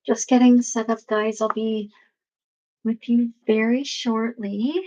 Just getting set up, guys. I'll be with you very shortly.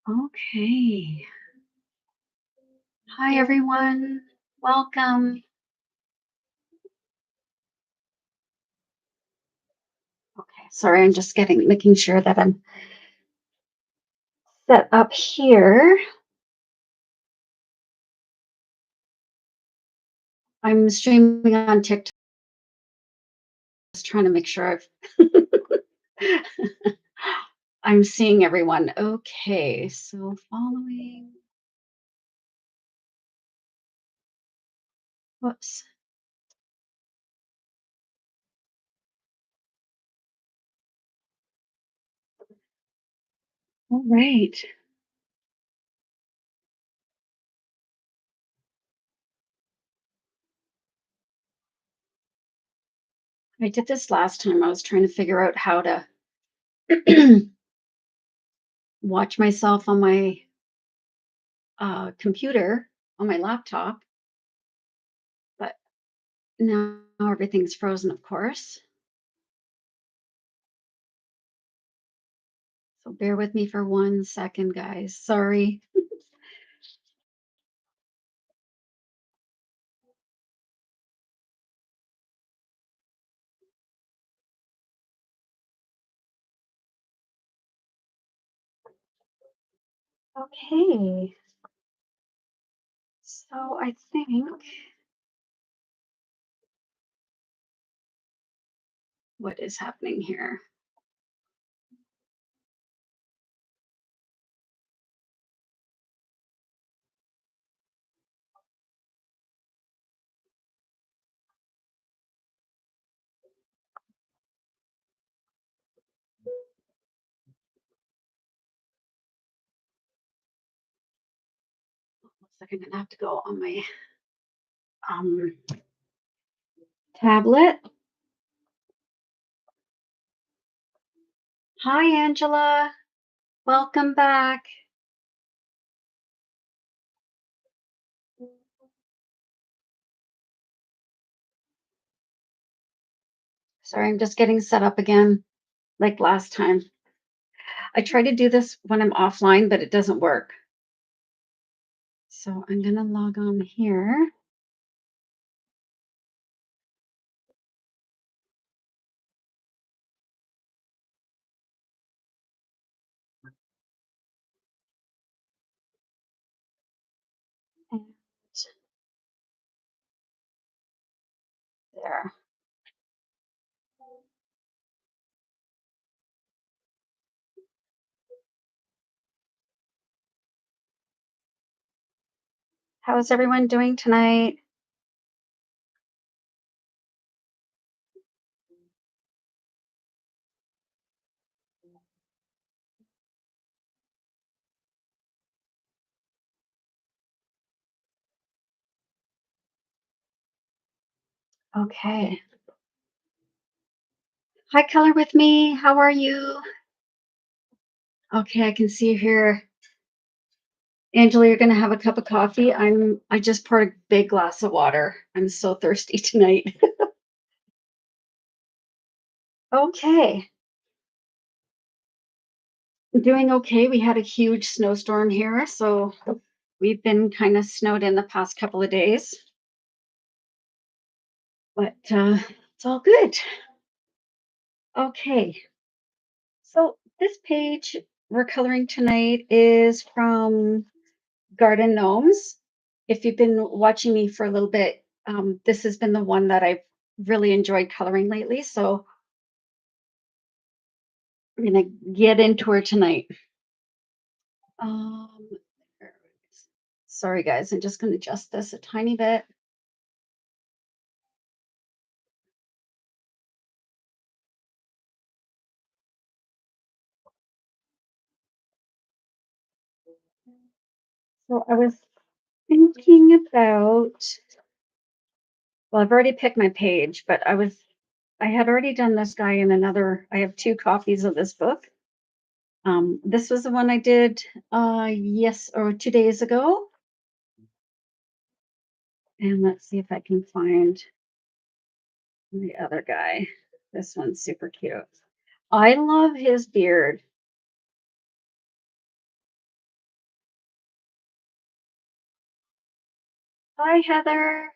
Okay. Hi, everyone. Welcome. Okay, sorry, I'm just making sure that I'm set up here. I'm streaming on TikTok, just trying to make sure I'm seeing everyone. Okay, so following. Whoops. All right. I did this last time. I was trying to figure out how to watch myself on my computer, on my laptop, but now everything's frozen, of course. So bear with me for 1 second, guys. Sorry. Okay. So I think what is happening here? Looks like I'm gonna have to go on my um, tablet. Hi, Angela. Welcome back. Sorry, I'm just getting set up again, like last time. I try to do this when I'm offline, but it doesn't work. So I'm gonna log on here. And there. How's everyone doing tonight? Okay. Hi, Color with Me. How are you? Okay, I can see you here. Angela, you're gonna have a cup of coffee. I just poured a big glass of water. I'm so thirsty tonight. Okay. Doing okay. We had a huge snowstorm here, so we've been kind of snowed in the past couple of days, but it's all good. Okay. So this page we're coloring tonight is from Garden Gnomes. If you've been watching me for a little bit, this has been the one that I've really enjoyed coloring lately. So I'm gonna get into her tonight. Um, there it is. Sorry guys, I'm just gonna adjust this a tiny bit. So I was thinking about, well, I've already picked my page, but I had already done this guy in another, I have two copies of this book. This was the one I did yes or 2 days ago. And let's see if I can find the other guy. This one's super cute. I love his beard. Hi, Heather.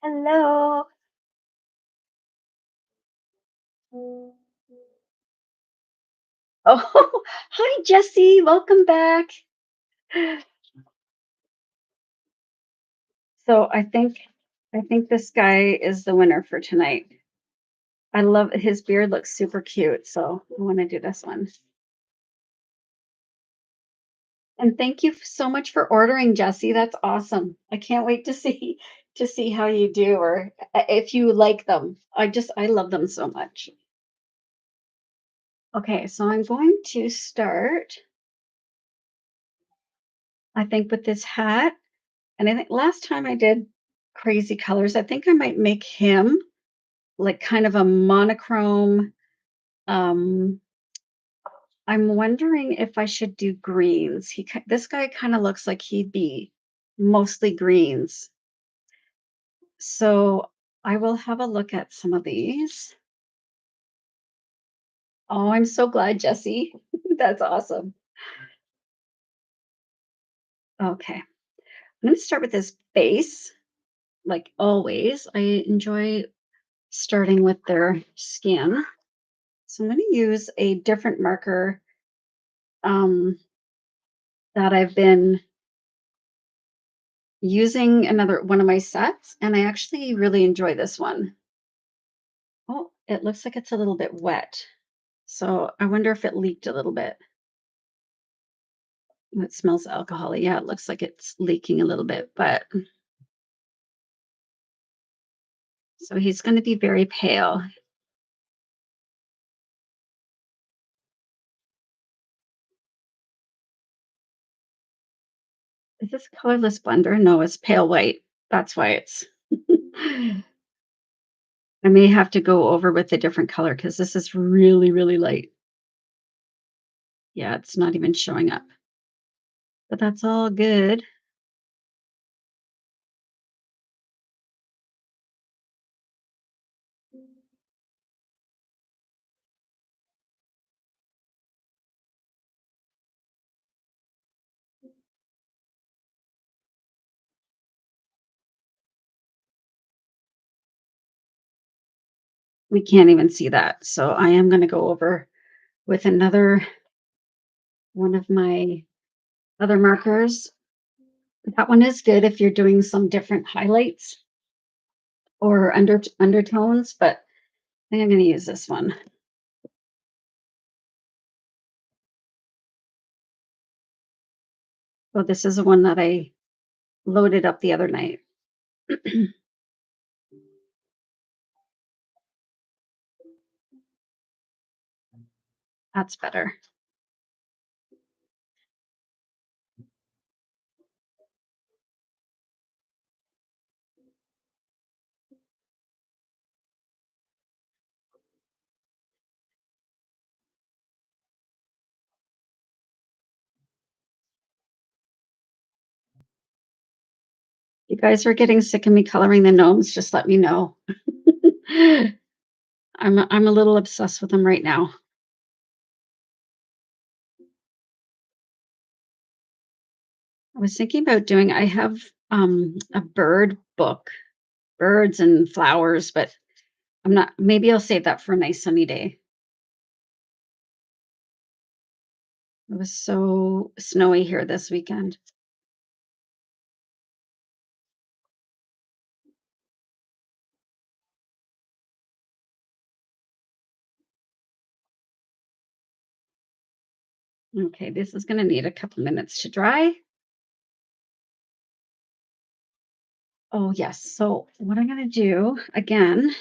Hello. Oh, hi, Jesse. Welcome back. So I think this guy is the winner for tonight. I love his beard looks super cute, so I want to do this one. And thank you so much for ordering, Jesse. That's awesome. I can't wait to see how you do or if you like them. I love them so much. Okay, so I'm going to start, I think, with this hat. And I think last time I did crazy colors, I think I might make him like kind of a monochrome. Um, I'm wondering if I should do greens. This guy kind of looks like he'd be mostly greens. So I will have a look at some of these. Oh, I'm so glad, Jesse. That's awesome. Okay, I'm going to start with this base. Like always, I enjoy starting with their skin. So I'm going to use a different marker um, that I've been using another one of my sets, and I actually really enjoy this one. Oh, it looks like it's a little bit wet. So I wonder if it leaked a little bit. It smells alcoholic. Yeah, it looks like it's leaking a little bit, but so he's going to be very pale. Is this colorless blender? No, it's pale white. That's why it's. I may have to go over with a different color because this is really, really light. Yeah, it's not even showing up, but that's all good. We can't even see that. So I am going to go over with another one of my other markers. That one is good if you're doing some different highlights or undertones, but I think I'm going to use this one. Oh, this is the one that I loaded up the other night. That's better. guys are getting sick of me coloring the gnomes, just let me know. I'm a little obsessed with them right now. I was thinking about doing I have, a bird book, birds and flowers, but I'm not maybe I'll save that for a nice sunny day. It was so snowy here this weekend. Okay, this is gonna need a couple minutes to dry. Oh, yes. So what I'm gonna do again,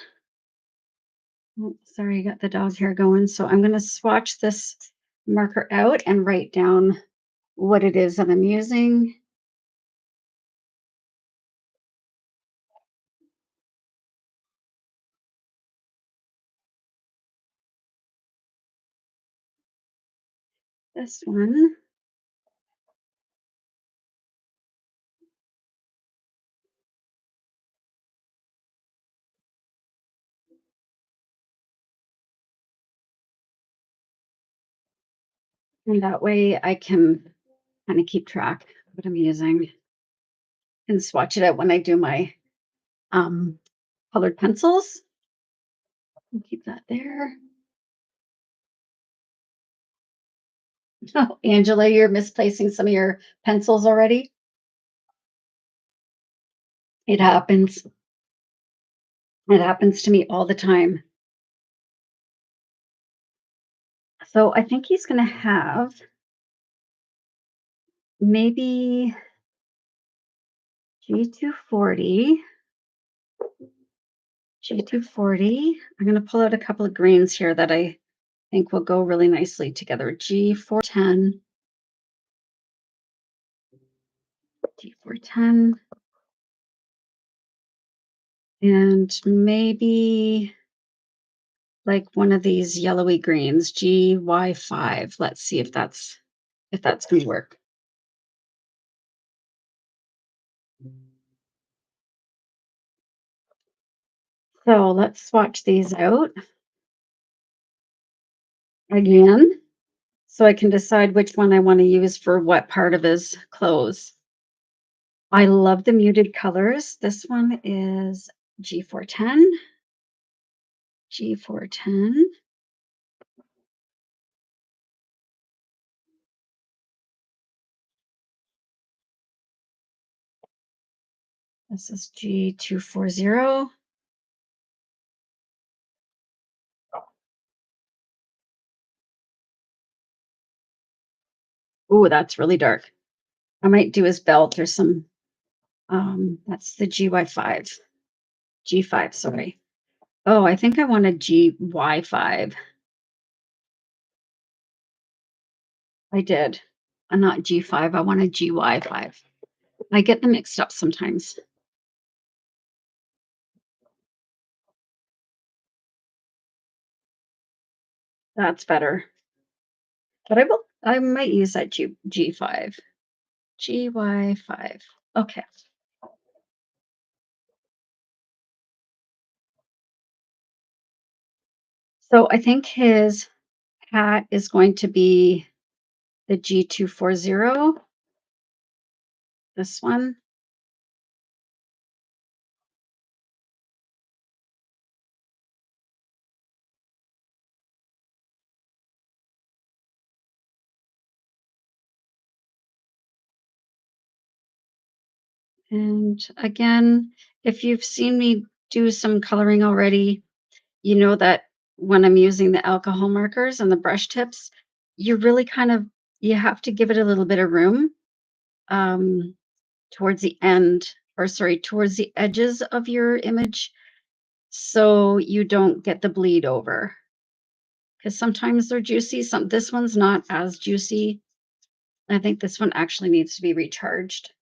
oh, sorry, I got the dog hair going. So I'm gonna swatch this marker out and write down what it is that I'm using. This one, and that way I can kind of keep track of what I'm using and swatch it out when I do my um, colored pencils. And keep that there. Oh, Angela, you're misplacing some of your pencils already. It happens. It happens to me all the time. So I think he's going to have maybe G240. G240. I'm going to pull out a couple of greens here that I think will go really nicely together. G410. G410. And maybe like one of these yellowy greens, GY5. Let's see if that's going to work. So let's swatch these out again so I can decide which one I want to use for what part of his clothes. I love the muted colors. This one is G410, G410. This is G240. Oh, that's really dark. I might do his belt or some, that's the GY5, G5, sorry. Oh, I think I want a GY5. I did. Not G5, I want a GY5. I get them mixed up sometimes. That's better. But I might use that G5. GY5. Okay. So I think his hat is going to be the G240, this one. And again, if you've seen me do some coloring already, you know that when I'm using the alcohol markers and the brush tips, you really kind of you have to give it a little bit of room um, towards the end, or sorry, towards the edges of your image, so you don't get the bleed over. Because sometimes they're juicy. This one's not as juicy. I think this one actually needs to be recharged.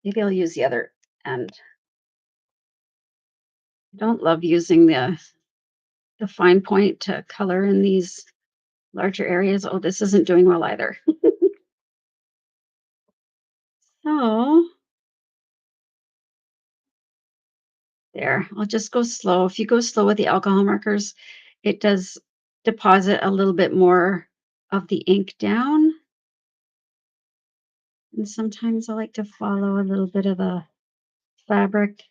Maybe I'll use the other end. I don't love using the fine point to color in these larger areas. Oh, this isn't doing well either. So There, I'll just go slow. If you go slow with the alcohol markers, it does deposit a little bit more of the ink down. And sometimes I like to follow a little bit of the fabric.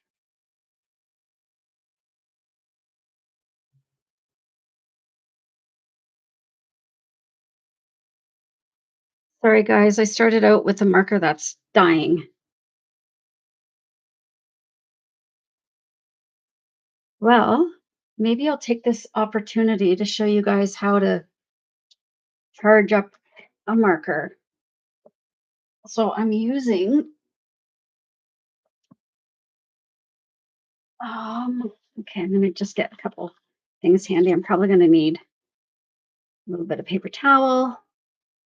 Sorry, guys, I started out with a marker that's dying. Well, maybe I'll take this opportunity to show you guys how to charge up a marker. So I'm using, okay, I'm gonna just get a couple things handy. I'm probably gonna need a little bit of paper towel,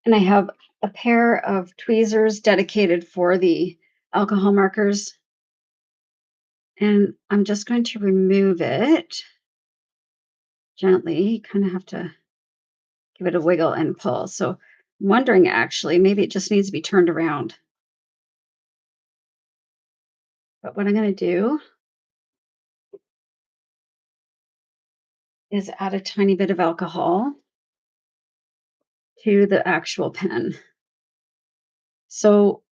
and I have a pair of tweezers dedicated for the alcohol markers. And I'm just going to remove it gently. Kind of have to give it a wiggle and pull. So I'm wondering actually, maybe it just needs to be turned around. But what I'm going to do is add a tiny bit of alcohol to the actual pen. So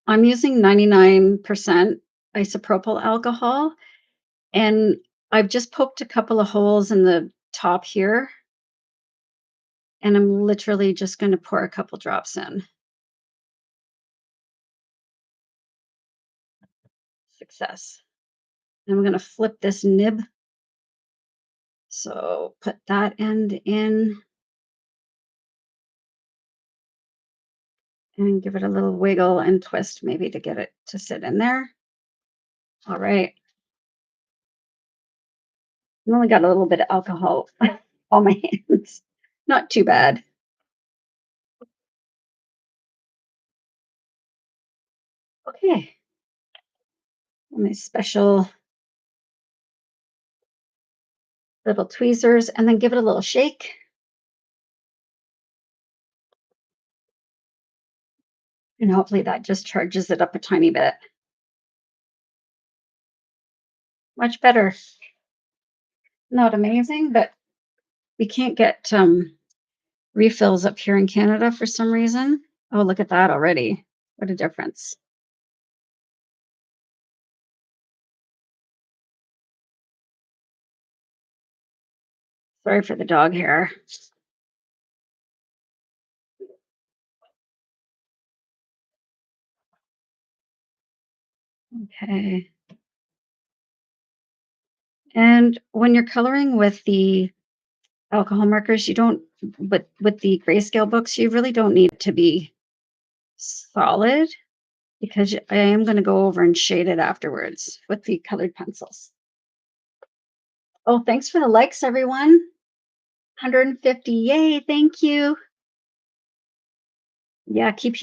I'm using 99% isopropyl alcohol, and I've just poked a couple of holes in the top here, and I'm literally just going to pour a couple drops in. Success. And I'm going to flip this nib. So put that end in and give it a little wiggle and twist maybe to get it to sit in there. All right. I only got a little bit of alcohol on my hands. Not too bad. Okay. My special little tweezers, and then give it a little shake. And hopefully that just charges it up a tiny bit. Much better. Not amazing, but we can't get refills up here in Canada for some reason. Oh, look at that already. What a difference. Sorry for the dog hair. Okay. And when you're coloring with the alcohol markers, you don't, but with the grayscale books, you really don't need it to be solid because I am going to go over and shade it afterwards with the colored pencils. Oh, thanks for the likes, everyone. 150. Yay. Thank you. Yeah, keep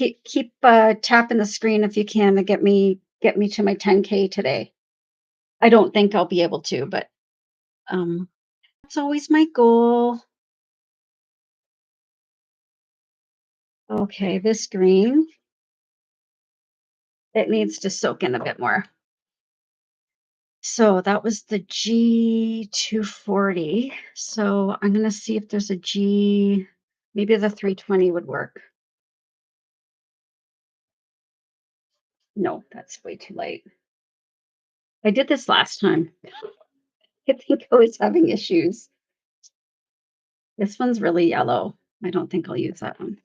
tapping the screen if you can to get me to my 10K today. I don't think I'll be able to, but that's always my goal. Okay, this green, it needs to soak in a bit more. So that was the G240. So I'm going to see if there's a G, maybe the 320 would work. No, that's way too light. I did this last time. I think I was having issues. This one's really yellow. I don't think I'll use that one.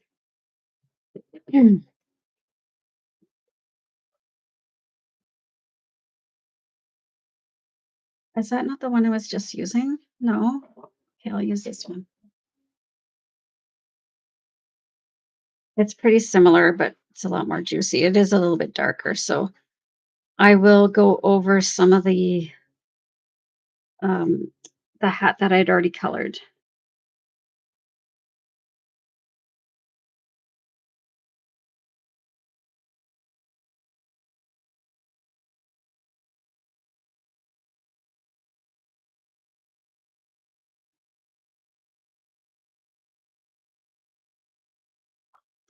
Is that not the one I was just using? No. Okay, I'll use this one. It's pretty similar, but it's a lot more juicy. It is a little bit darker. So I will go over some of the hat that I'd already colored.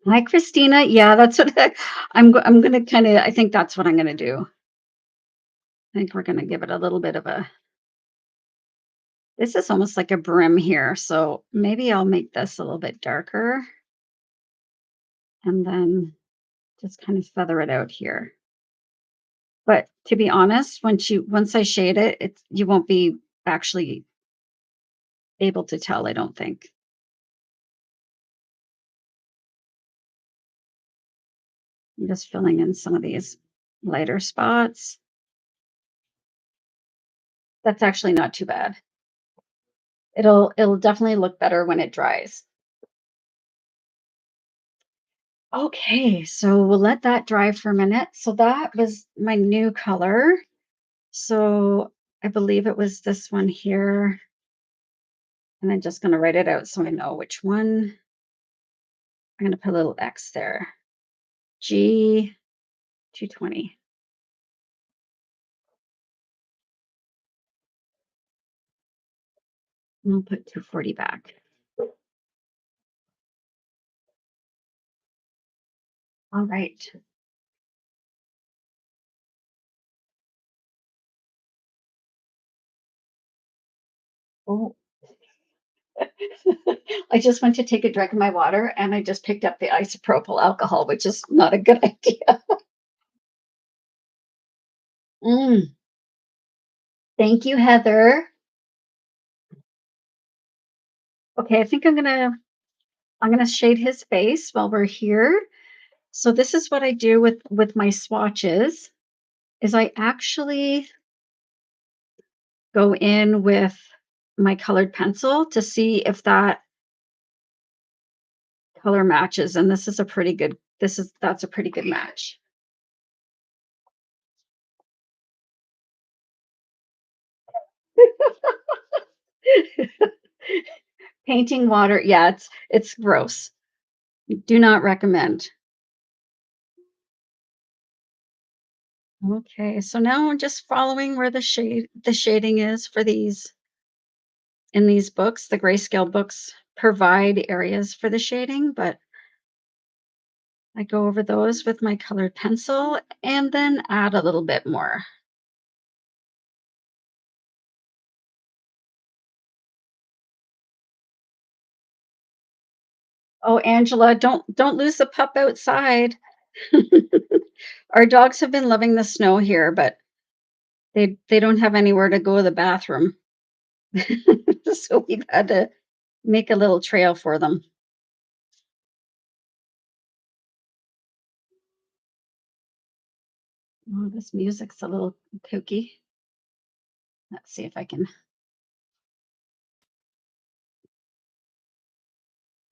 Hi, Christina. Yeah, that's what I'm going to kind of, I think that's what I'm going to do. I think we're gonna give it a little bit of a this is almost like a brim here, so maybe I'll make this a little bit darker and then just kind of feather it out here. But to be honest, once I shade it, it's you won't be actually able to tell, I don't think. I'm just filling in some of these lighter spots. That's actually not too bad. It'll definitely look better when it dries. Okay, so we'll let that dry for a minute. So that was my new color. So I believe it was this one here. And I'm just going to write it out so I know which one. I'm going to put a little X there. G 220. And I'll put 240 back. All right. Oh, I just went to take a drink of my water and I just picked up the isopropyl alcohol, which is not a good idea. Mm, thank you, Heather. Okay, I think I'm gonna shade his face while we're here. So this is what I do with my swatches is I actually go in with my colored pencil to see if that color matches. And this is a pretty good, that's a pretty good match. Painting water, yeah, it's gross. Do not recommend. Okay, so now I'm just following where the shading is for these in these books. The grayscale books provide areas for the shading, but I go over those with my colored pencil and then add a little bit more. Oh, Angela, don't lose the pup outside. Our dogs have been loving the snow here, but they don't have anywhere to go to the bathroom. So we've had to make a little trail for them. Oh, this music's a little kooky. Let's see if I can.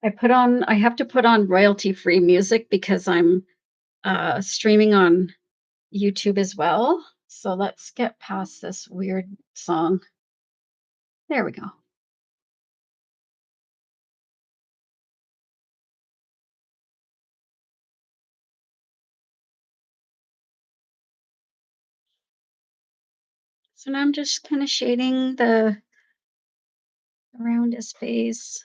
I have to put on royalty-free music because I'm streaming on YouTube as well. So let's get past this weird song. There we go. So now I'm just kind of shading the around his face.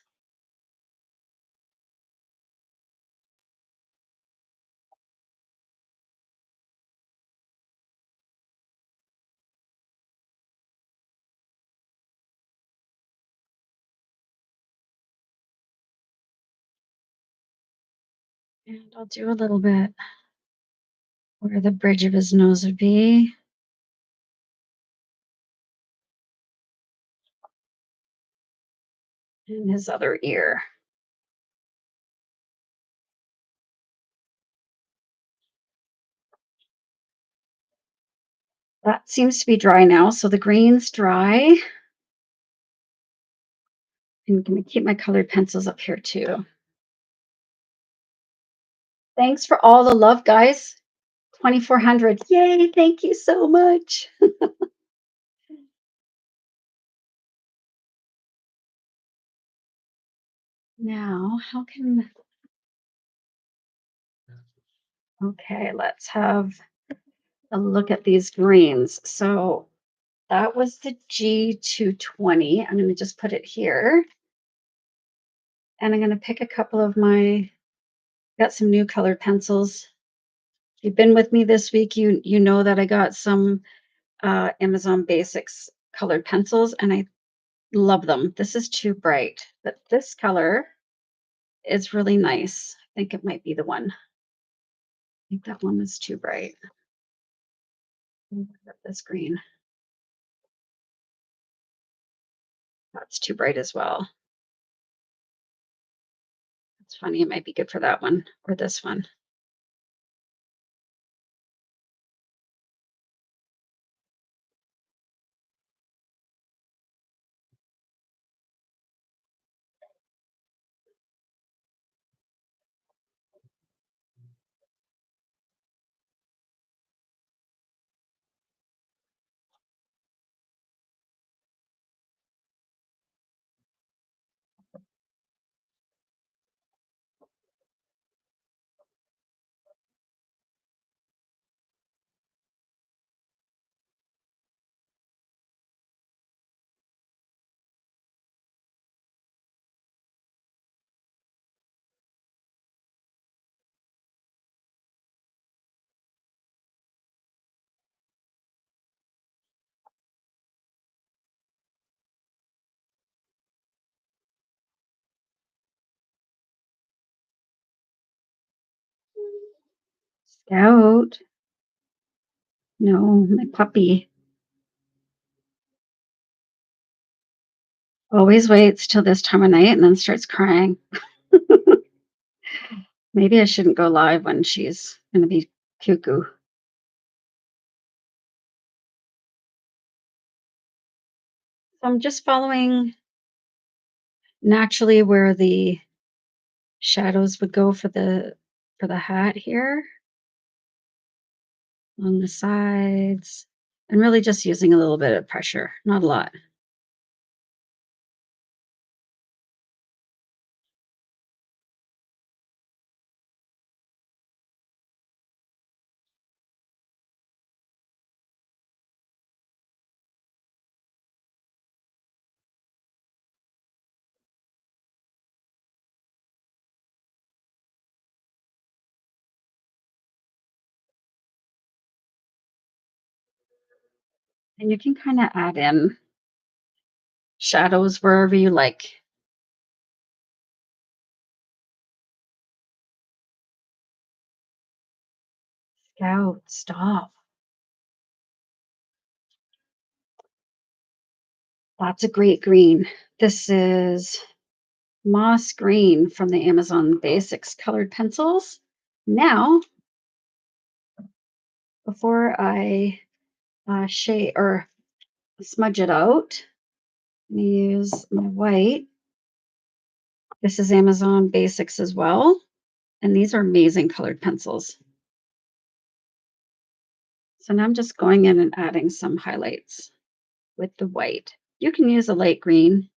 And I'll do a little bit where the bridge of his nose would be. And his other ear. That seems to be dry now. So the green's dry. I'm going to keep my colored pencils up here too. Thanks for all the love, guys. 2,400. Yay. Thank you so much. Now, okay, let's have a look at these greens. So that was the G220. I'm going to just put it here. And I'm going to pick a couple of got some new colored pencils. If you've been with me this week, you know that I got some Amazon Basics colored pencils, and I love them. This is too bright, but this color is really nice. I think it might be the one. I think that one is too bright. This green. That's too bright as well. It's funny. It might be good for that one or this one. Scout. No, my puppy always waits till this time of night and then starts crying. Maybe I shouldn't go live when she's going to be cuckoo. So I'm just following naturally where the shadows would go for the hat here on the sides, and really just using a little bit of pressure, not a lot. And you can kind of add in shadows wherever you like. Scout, stop. That's a great green. This is moss green from the Amazon Basics colored pencils. Now, before I shade or smudge it out, I'm going to use my white. This is Amazon Basics as well. And these are amazing colored pencils. So now I'm just going in and adding some highlights with the white. You can use a light green.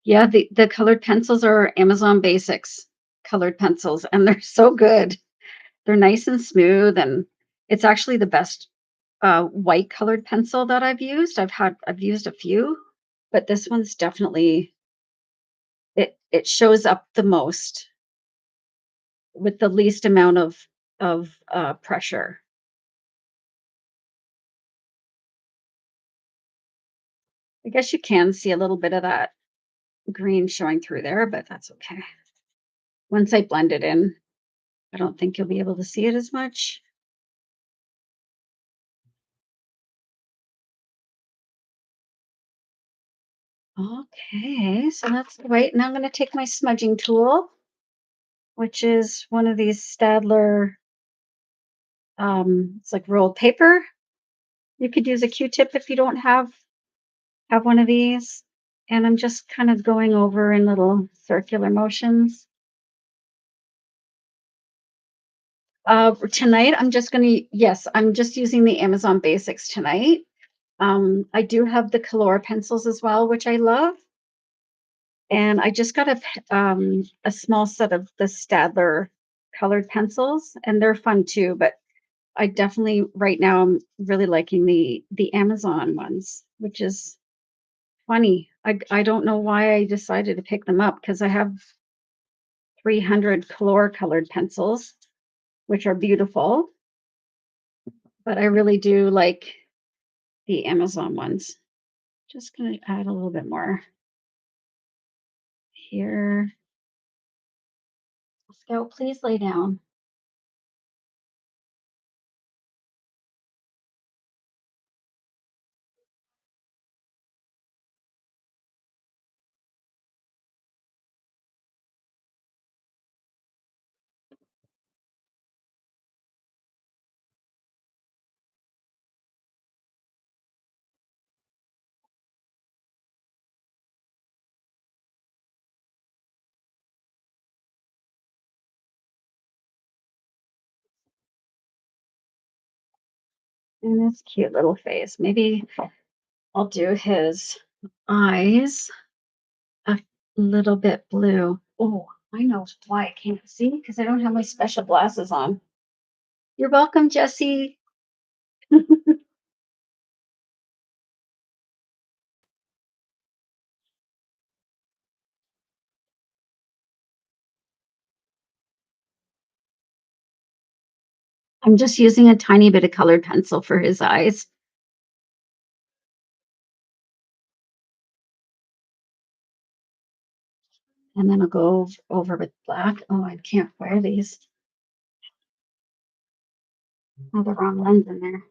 Yeah, the colored pencils are Amazon Basics colored pencils, and they're so good. They're nice and smooth, and it's actually the best white colored pencil that I've used. I've used a few, but this one's definitely it shows up the most with the least amount of pressure. I guess you can see a little bit of that green showing through there, but that's okay. Once I blend it in, I don't think you'll be able to see it as much. Okay, so that's the white. Now I'm going to take my smudging tool, which is one of these Stadler, it's like rolled paper. You could use a Q-tip if you don't have one of these. And I'm just kind of going over in little circular motions. Tonight, I'm just using the Amazon Basics tonight. I do have the Color pencils as well, which I love. And I just got a small set of the Stadler colored pencils, and they're fun too. But I definitely right now I'm really liking the Amazon ones, which is funny. I don't know why I decided to pick them up because I have 300 color colored pencils, which are beautiful, but I really do like the Amazon ones. Just gonna add a little bit more here. Scout, please lay down. And this cute little face. Maybe I'll do his eyes a little bit blue. Oh, I know why I can't see because I don't have my special glasses on. You're welcome, Jesse. I'm just using a tiny bit of colored pencil for his eyes. And then I'll go over with black. Oh, I can't wear these. Oh, the wrong lens in there.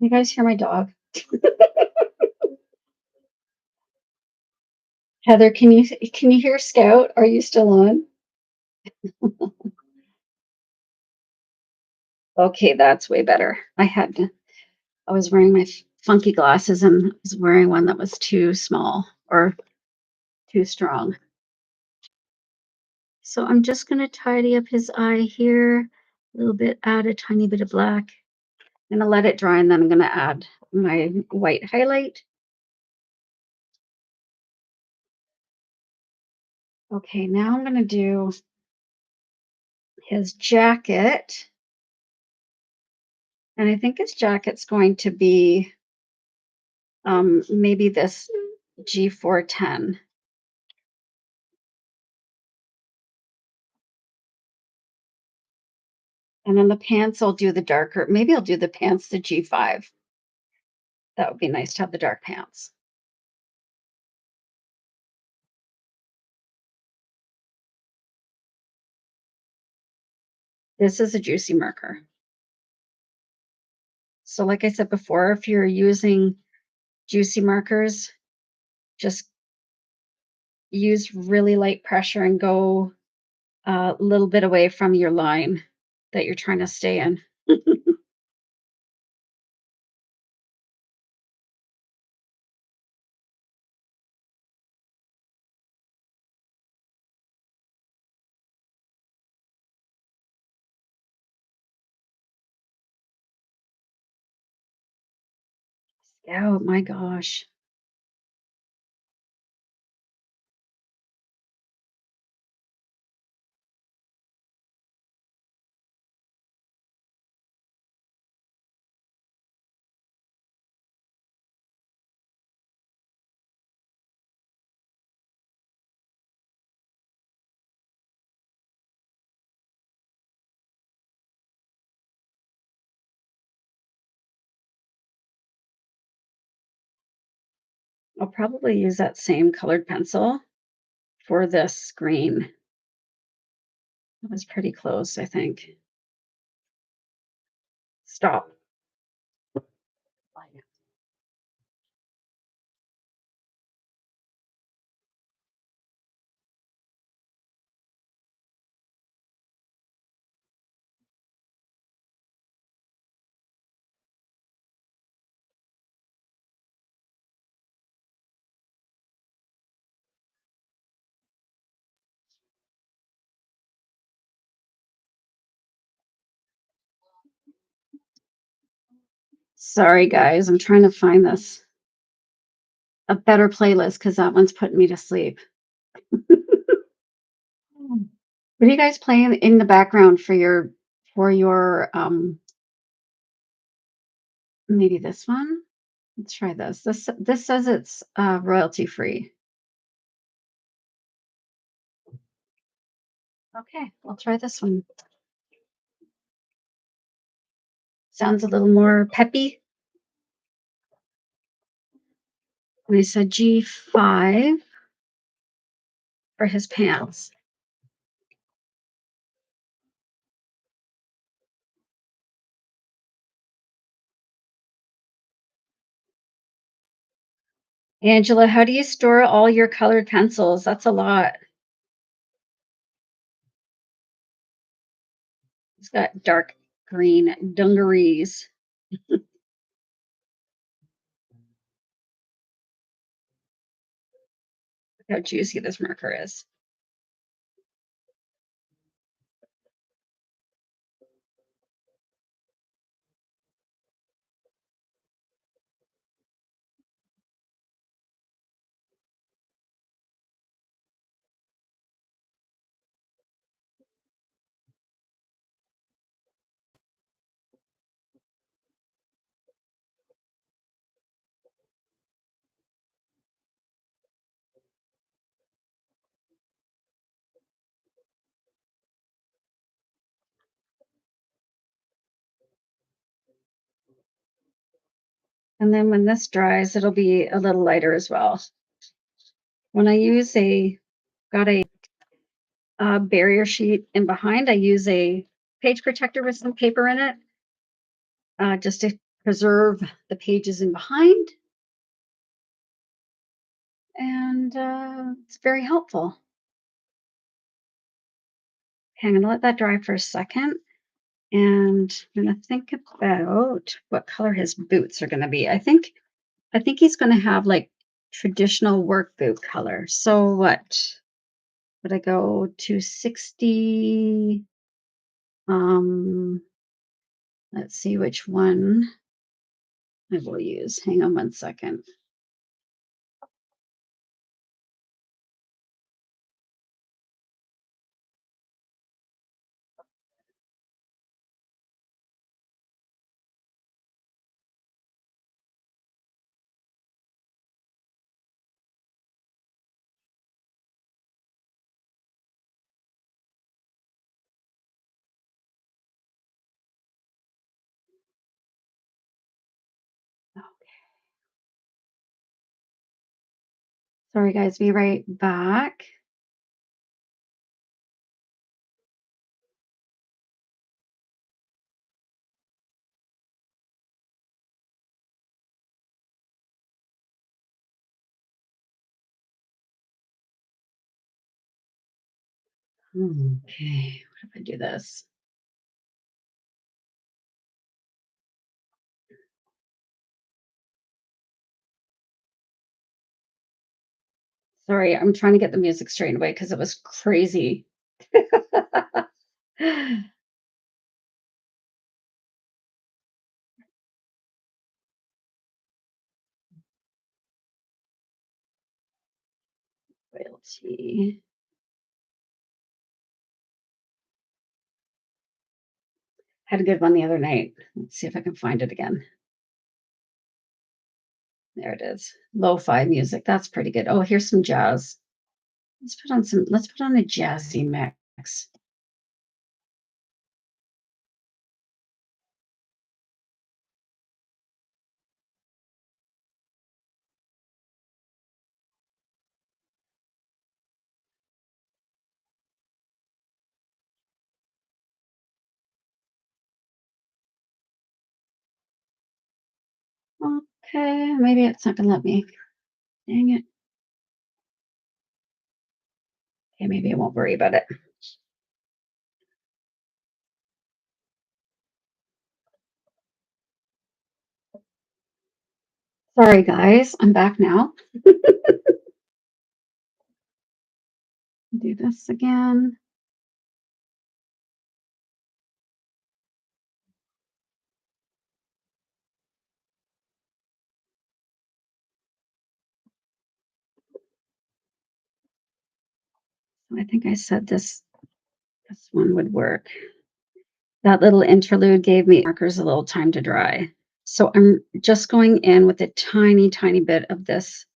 You guys hear my dog? Heather, can you hear Scout? Are you still on? Okay, that's way better. I was wearing my funky glasses and I was wearing one that was too small or too strong. So I'm just going to tidy up his eye here a little bit, add a tiny bit of black. I'm going to let it dry and then I'm going to add my white highlight. Okay, now I'm going to do his jacket. And I think his jacket's going to be maybe this G410. And then the pants, I'll do the darker. Maybe I'll do the pants the G5. That would be nice to have the dark pants. This is a juicy marker. So like I said before, if you're using juicy markers, just use really light pressure and go a little bit away from your line that you're trying to stay in. Oh my gosh. I'll probably use that same colored pencil for this green. That was pretty close, I think. Stop. Sorry, guys. I'm trying to find this a better playlist because that one's putting me to sleep. What are you guys playing in the background for your maybe this one? Let's try this. This says it's royalty free. Okay, I'll try this one. Sounds a little more peppy. And I said G5 for his pants. Angela, how do you store all your colored pencils? That's a lot. He's got dark green dungarees. Look how juicy this marker is. And then when this dries, it'll be a little lighter as well. When I use got a barrier sheet in behind, I use a page protector with some paper in it just to preserve the pages in behind. And it's very helpful. Okay, I'm going to let that dry for a second. And I'm going to think about what color his boots are going to be. I think he's going to have like traditional work boot color. So what would I go to 60? Let's see which one I will use. Hang on one second. Sorry, guys. Be right back. Okay. What if I do this? Sorry, I'm trying to get the music straightened away because it was crazy. Royalty. Had a good one the other night. Let's see if I can find it again. There it is. Lo-fi music. That's pretty good. Oh, here's some jazz. Let's put on a jazzy mix. Okay, maybe it's not gonna let me. Dang it. Okay, maybe I won't worry about it. Sorry, guys. I'm back now. Do this again. I think I said this This one would work. That little interlude gave me markers a little time to dry. So I'm just going in with a tiny, tiny bit of this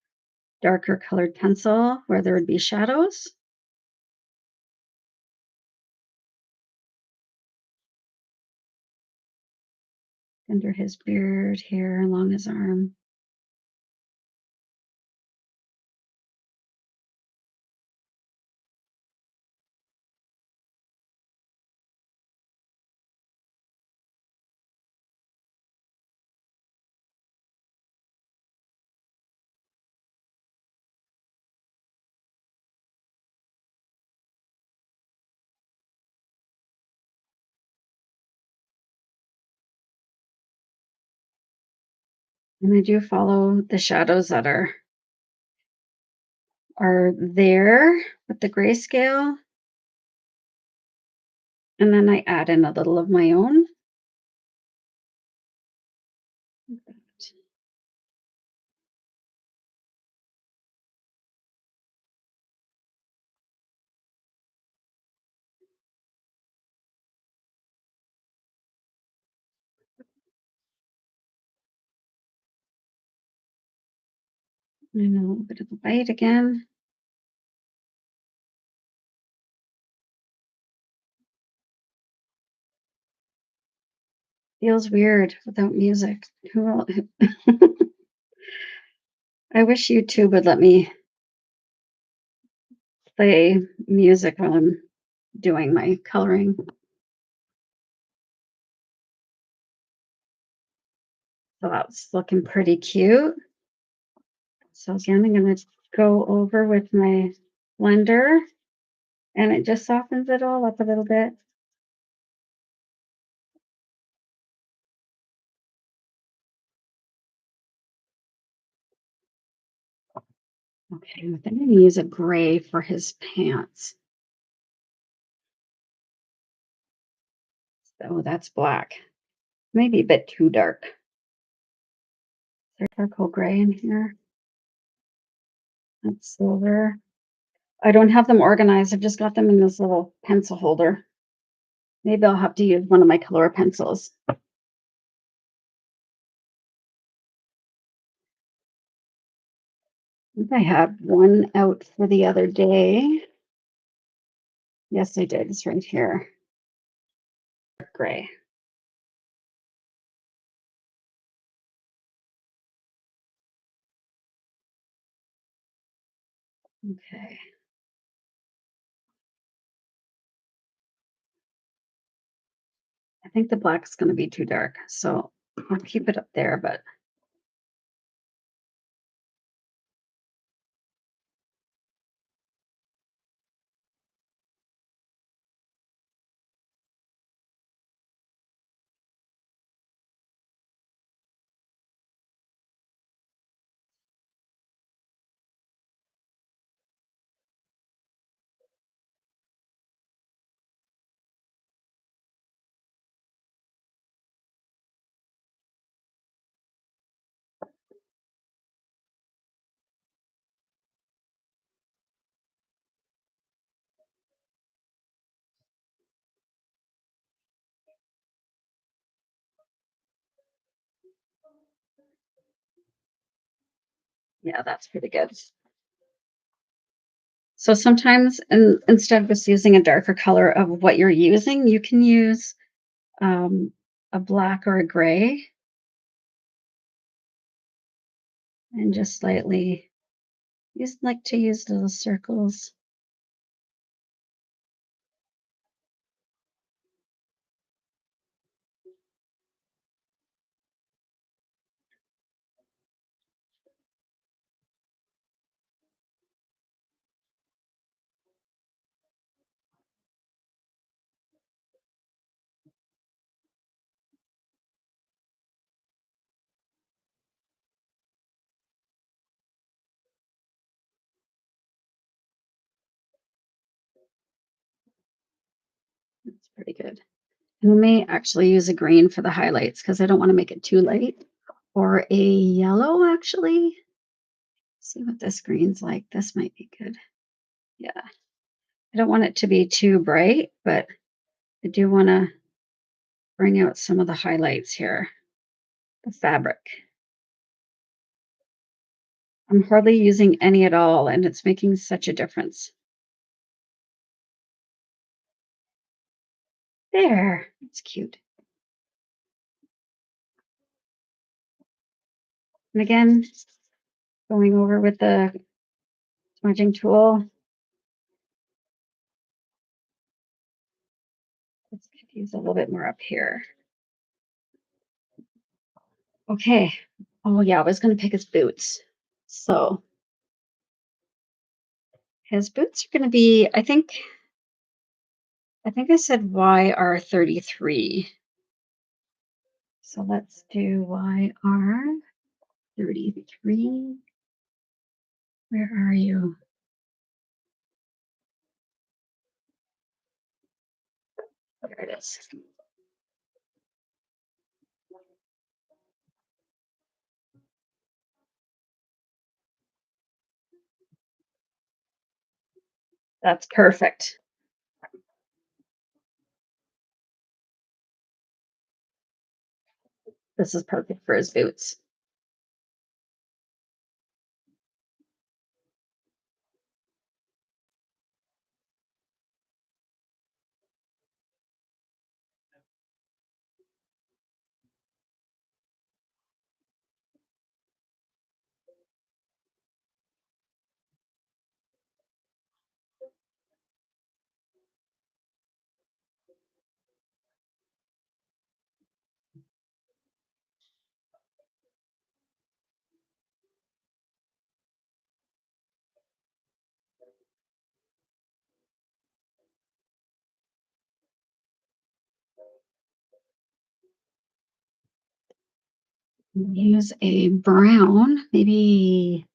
darker colored pencil where there would be shadows. Under his beard here, along his arm. And I do follow the shadows that are there with the grayscale. And then I add in a little of my own. And a little bit of the white again. Feels weird without music. Who will, I wish YouTube would let me play music while I'm doing my coloring. So that's looking pretty cute. So again, I'm going to go over with my blender and it just softens it all up a little bit. Okay, I'm going to use a gray for his pants. So that's black. Maybe a bit too dark. There's charcoal gray in here. That's silver. I don't have them organized. I've just got them in this little pencil holder. Maybe I'll have to use one of my color pencils. I think I had one out for the other day. Yes, I did. It's right here. Gray. Okay. I think the black's going to be too dark, so I'll keep it up there, but yeah, that's pretty good. So sometimes instead of just using a darker color of what you're using, you can use a black or a gray and just slightly like to use little circles. That's pretty good. And we may actually use a green for the highlights because I don't want to make it too light. Or a yellow, actually. See what this green's like. This might be good. Yeah. I don't want it to be too bright, but I do want to bring out some of the highlights here. The fabric. I'm hardly using any at all, and it's making such a difference. There, it's cute. And again, going over with the smudging tool. Let's use a little bit more up here. Okay. Oh yeah, I was going to pick his boots. So his boots are going to be, I think I said YR33. So let's do YR33. Where are you? There it is. That's perfect. This is perfect for his boots. Use a brown, maybe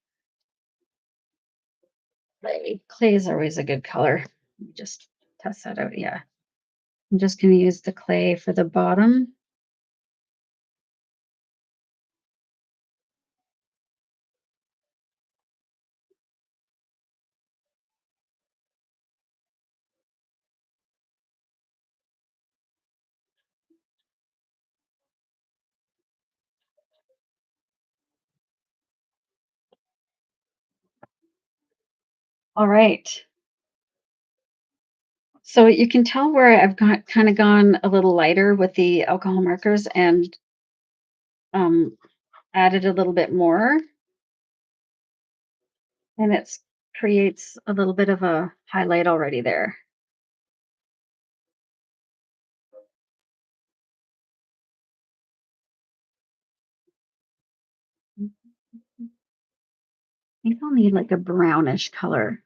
clay. Clay is always a good color. Just test that out. Yeah. I'm just going to use the clay for the bottom. All right. So you can tell where I've got kind of gone a little lighter with the alcohol markers and um, added a little bit more. And it creates a little bit of a highlight already there. I think I'll need like a brownish color.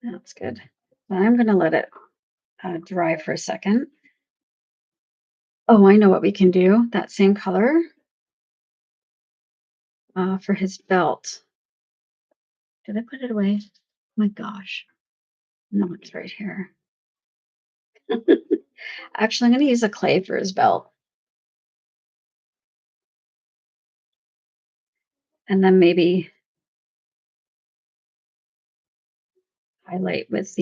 That's good. I'm going to let it dry for a second. Oh, I know what we can do. That same color for his belt. Did I put it away? Oh my gosh. No, it's right here. Actually, I'm going to use a clay for his belt. And then maybe highlight with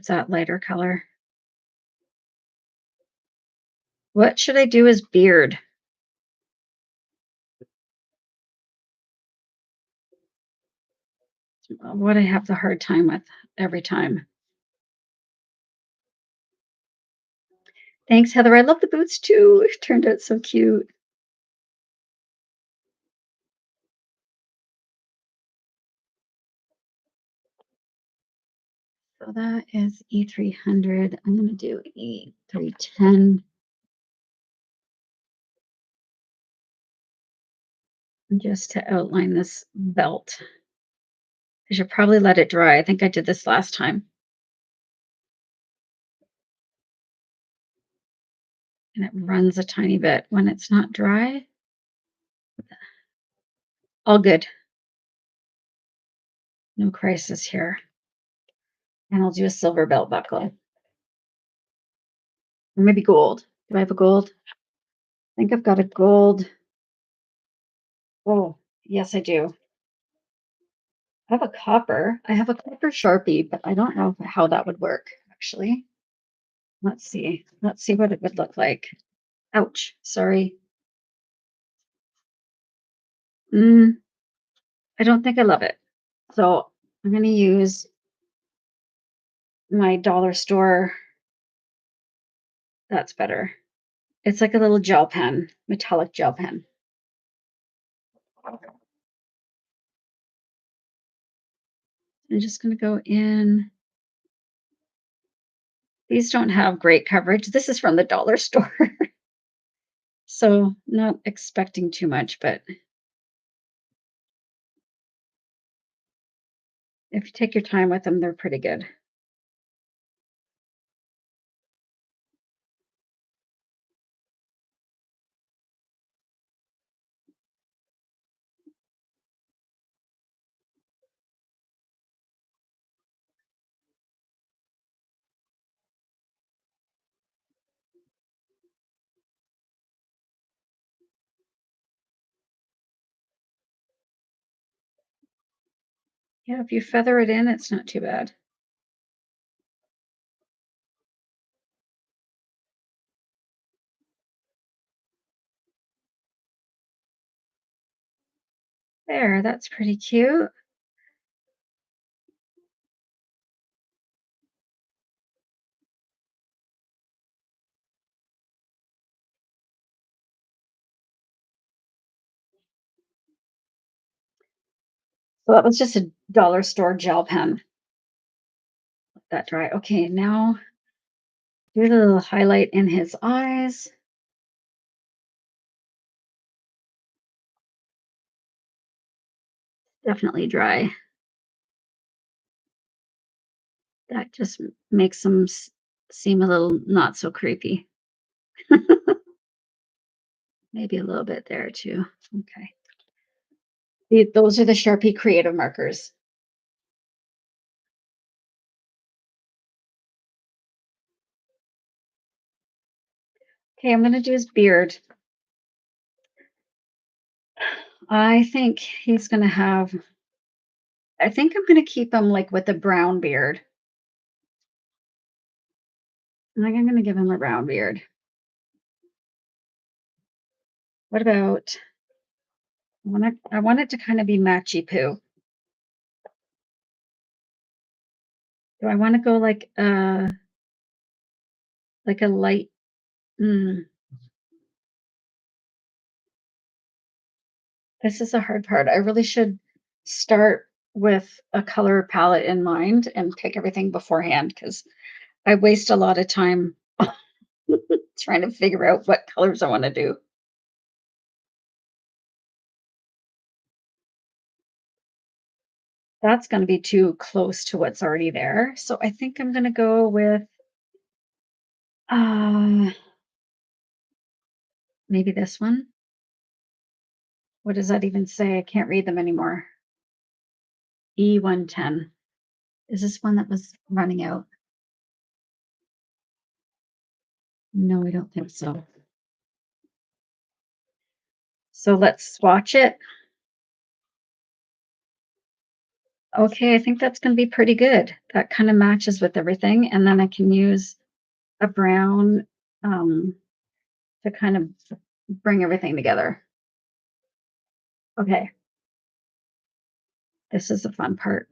that lighter color. What should I do as beard? What I have the hard time with every time. Thanks, Heather. I love the boots too. It turned out so cute. So that is E300. I'm going to do E310. Just to outline this belt. I should probably let it dry. I think I did this last time. And it runs a tiny bit when it's not dry. All good. No crisis here. And I'll do a silver belt buckle. Or maybe gold. Do I have a gold? I think I've got a gold. Oh, yes, I do. I have a copper. I have a copper Sharpie, but I don't know how that would work, actually. Let's see. Let's see what it would look like. Ouch. Sorry. Mm, I don't think I love it. So I'm going to use my dollar store. That's better. It's like a little gel pen, metallic gel pen. I'm just going to go in. These don't have great coverage. This is from the dollar store. So not expecting too much, but if you take your time with them, they're pretty good. Yeah, if you feather it in, it's not too bad. There, that's pretty cute. So that was just a dollar store gel pen. Let that dry. Okay, now do a little highlight in his eyes. Definitely dry. That just makes them seem a little not so creepy. Maybe a little bit there too. Okay. Those are the Sharpie creative markers. Okay, I'm going to do his beard. I think he's going to have, I think I'm going to keep him like with a brown beard. I think I'm going to give him a brown beard. What about, I want it to kind of be matchy poo. Do I want to go like a light, mm, this is a hard part. I really should start with a color palette in mind and pick everything beforehand because I waste a lot of time trying to figure out what colors I want to do. That's going to be too close to what's already there. So I think I'm going to go with uh, maybe this one. What does that even say? I can't read them anymore. E110. Is this one that was running out? No, I don't think so. So let's swatch it. Okay, I think that's going to be pretty good. That kind of matches with everything. And then I can use a brown to kind of bring everything together. Okay, this is the fun part.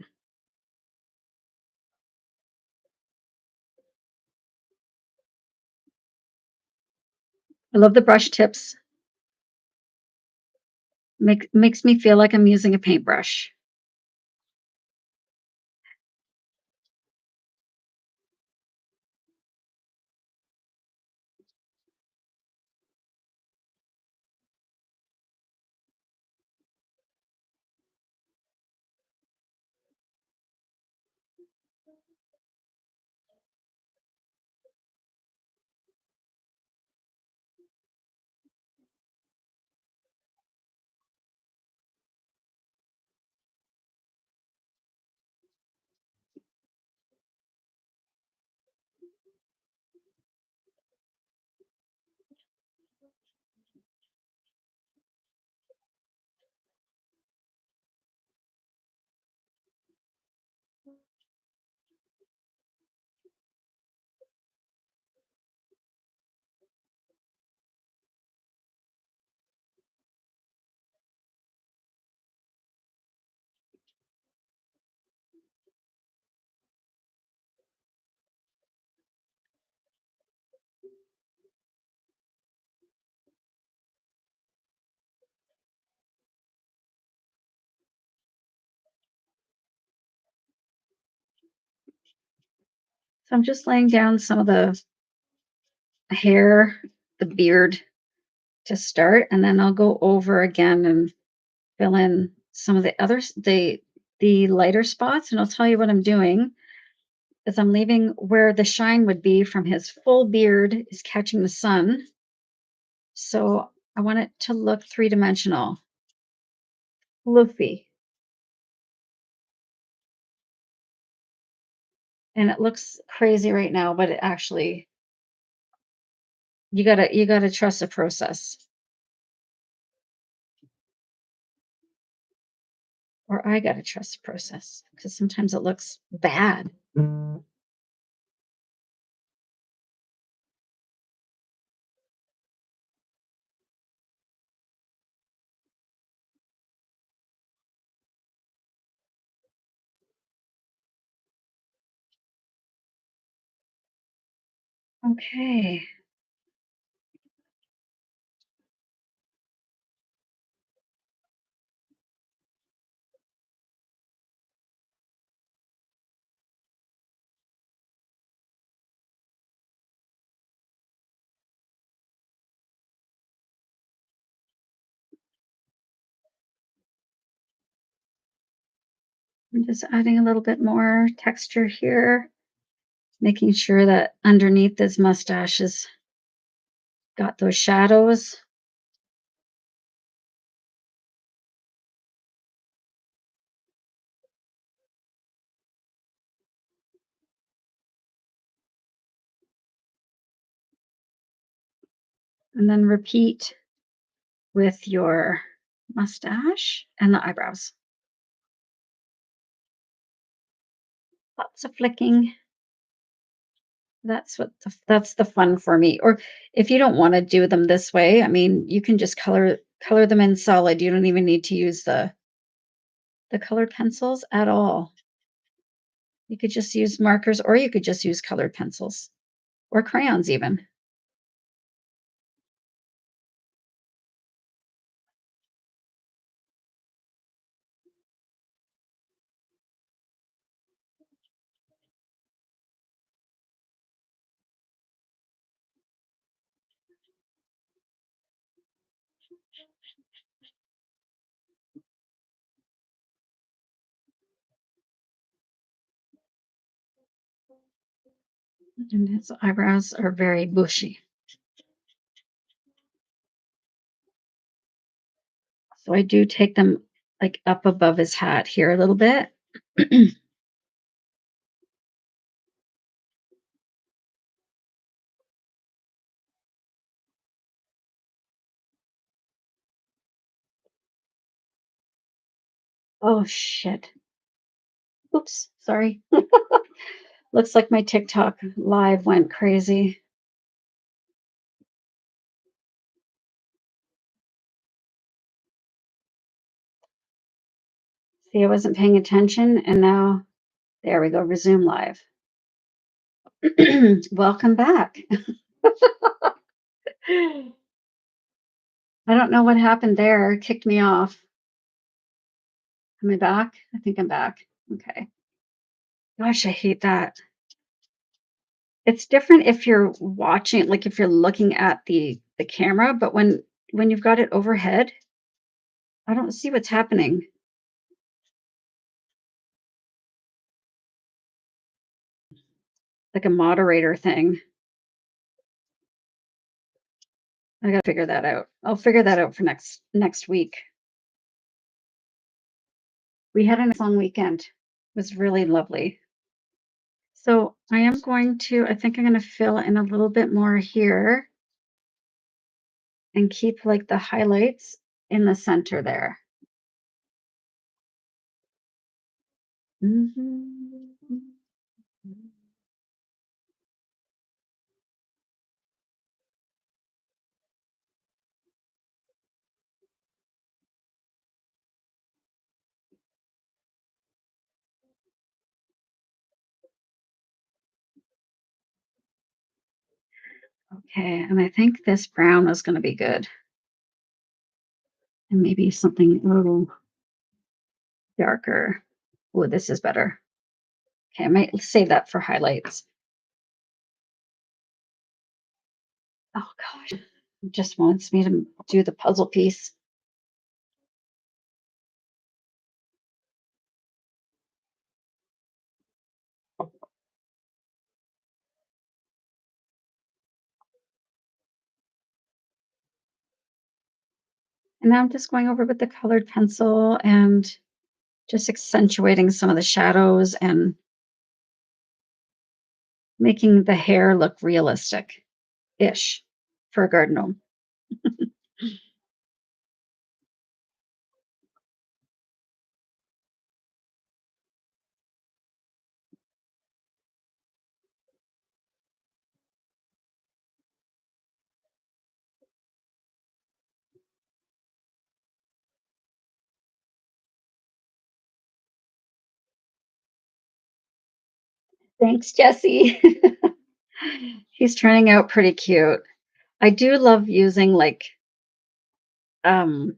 I love the brush tips. Makes me feel like I'm using a paintbrush. So I'm just laying down some of the hair, the beard to start, and then I'll go over again and fill in some of the others, the lighter spots, and I'll tell you what I'm doing is I'm leaving where the shine would be from his full beard is catching the sun. So I want it to look three-dimensional, floofy. And it looks crazy right now, but it actually you gotta trust the process. Or I gotta trust the process because sometimes it looks bad. Okay. I'm just adding a little bit more texture here, making sure that underneath his mustache has got those shadows. And then repeat with your mustache and the eyebrows. Lots of flicking. That's the fun for me. Or if you don't want to do them this way, I mean, you can just color them in solid. You don't even need to use the colored pencils at all. You could just use markers or you could just use colored pencils or crayons even. And his eyebrows are very bushy. So I do take them like up above his hat here a little bit. Oh shit. Oops, sorry. Looks like my TikTok live went crazy. See, I wasn't paying attention and now there we go, resume live. Welcome back. I don't know what happened there. It kicked me off. Am I back? I think I'm back. Okay. Gosh, I hate that. It's different if you're watching, like if you're looking at the camera, but when you've got it overhead, I don't see what's happening. Like a moderator thing. I gotta figure that out. I'll figure that out for next week. We had a nice long weekend. It was really lovely. So I think I'm gonna fill in a little bit more here and keep like the highlights in the center there. Mhm. Okay, and I think this brown is gonna be good. And maybe something a little darker. Oh, this is better. Okay, I might save that for highlights. Oh gosh, it just wants me to do the puzzle piece. And now I'm just going over with the colored pencil and just accentuating some of the shadows and making the hair look realistic-ish for a garden gnome. Thanks, Jesse. He's turning out pretty cute. I do love using um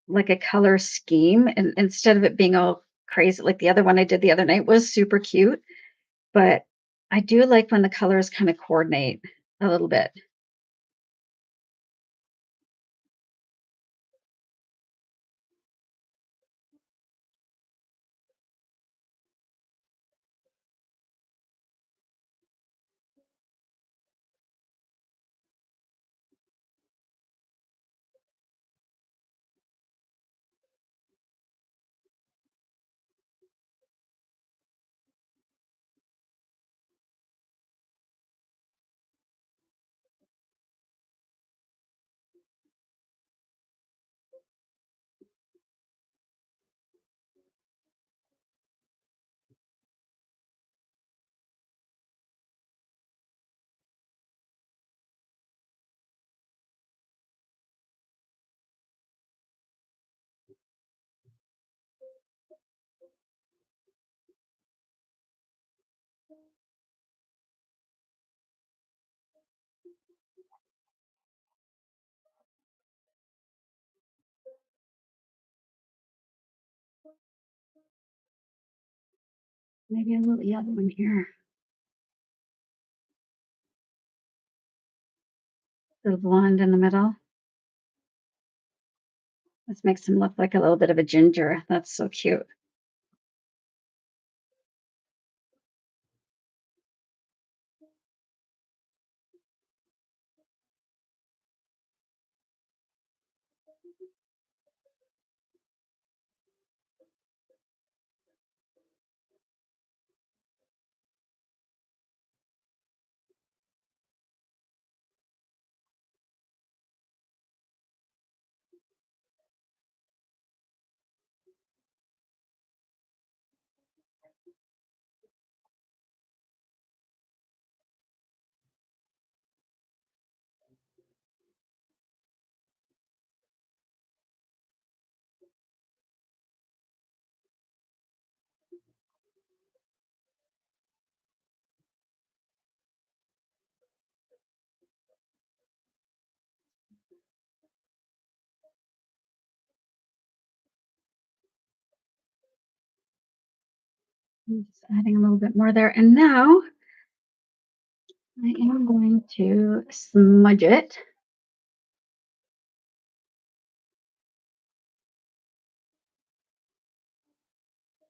like a color scheme, and instead of it being all crazy like the other one I did the other night was super cute, but I do like when the colors kind of coordinate a little bit. Maybe a little yellow in here. The blonde in the middle. This makes him look like a little bit of a ginger. That's so cute. I'm just adding a little bit more there. And now I am going to smudge it.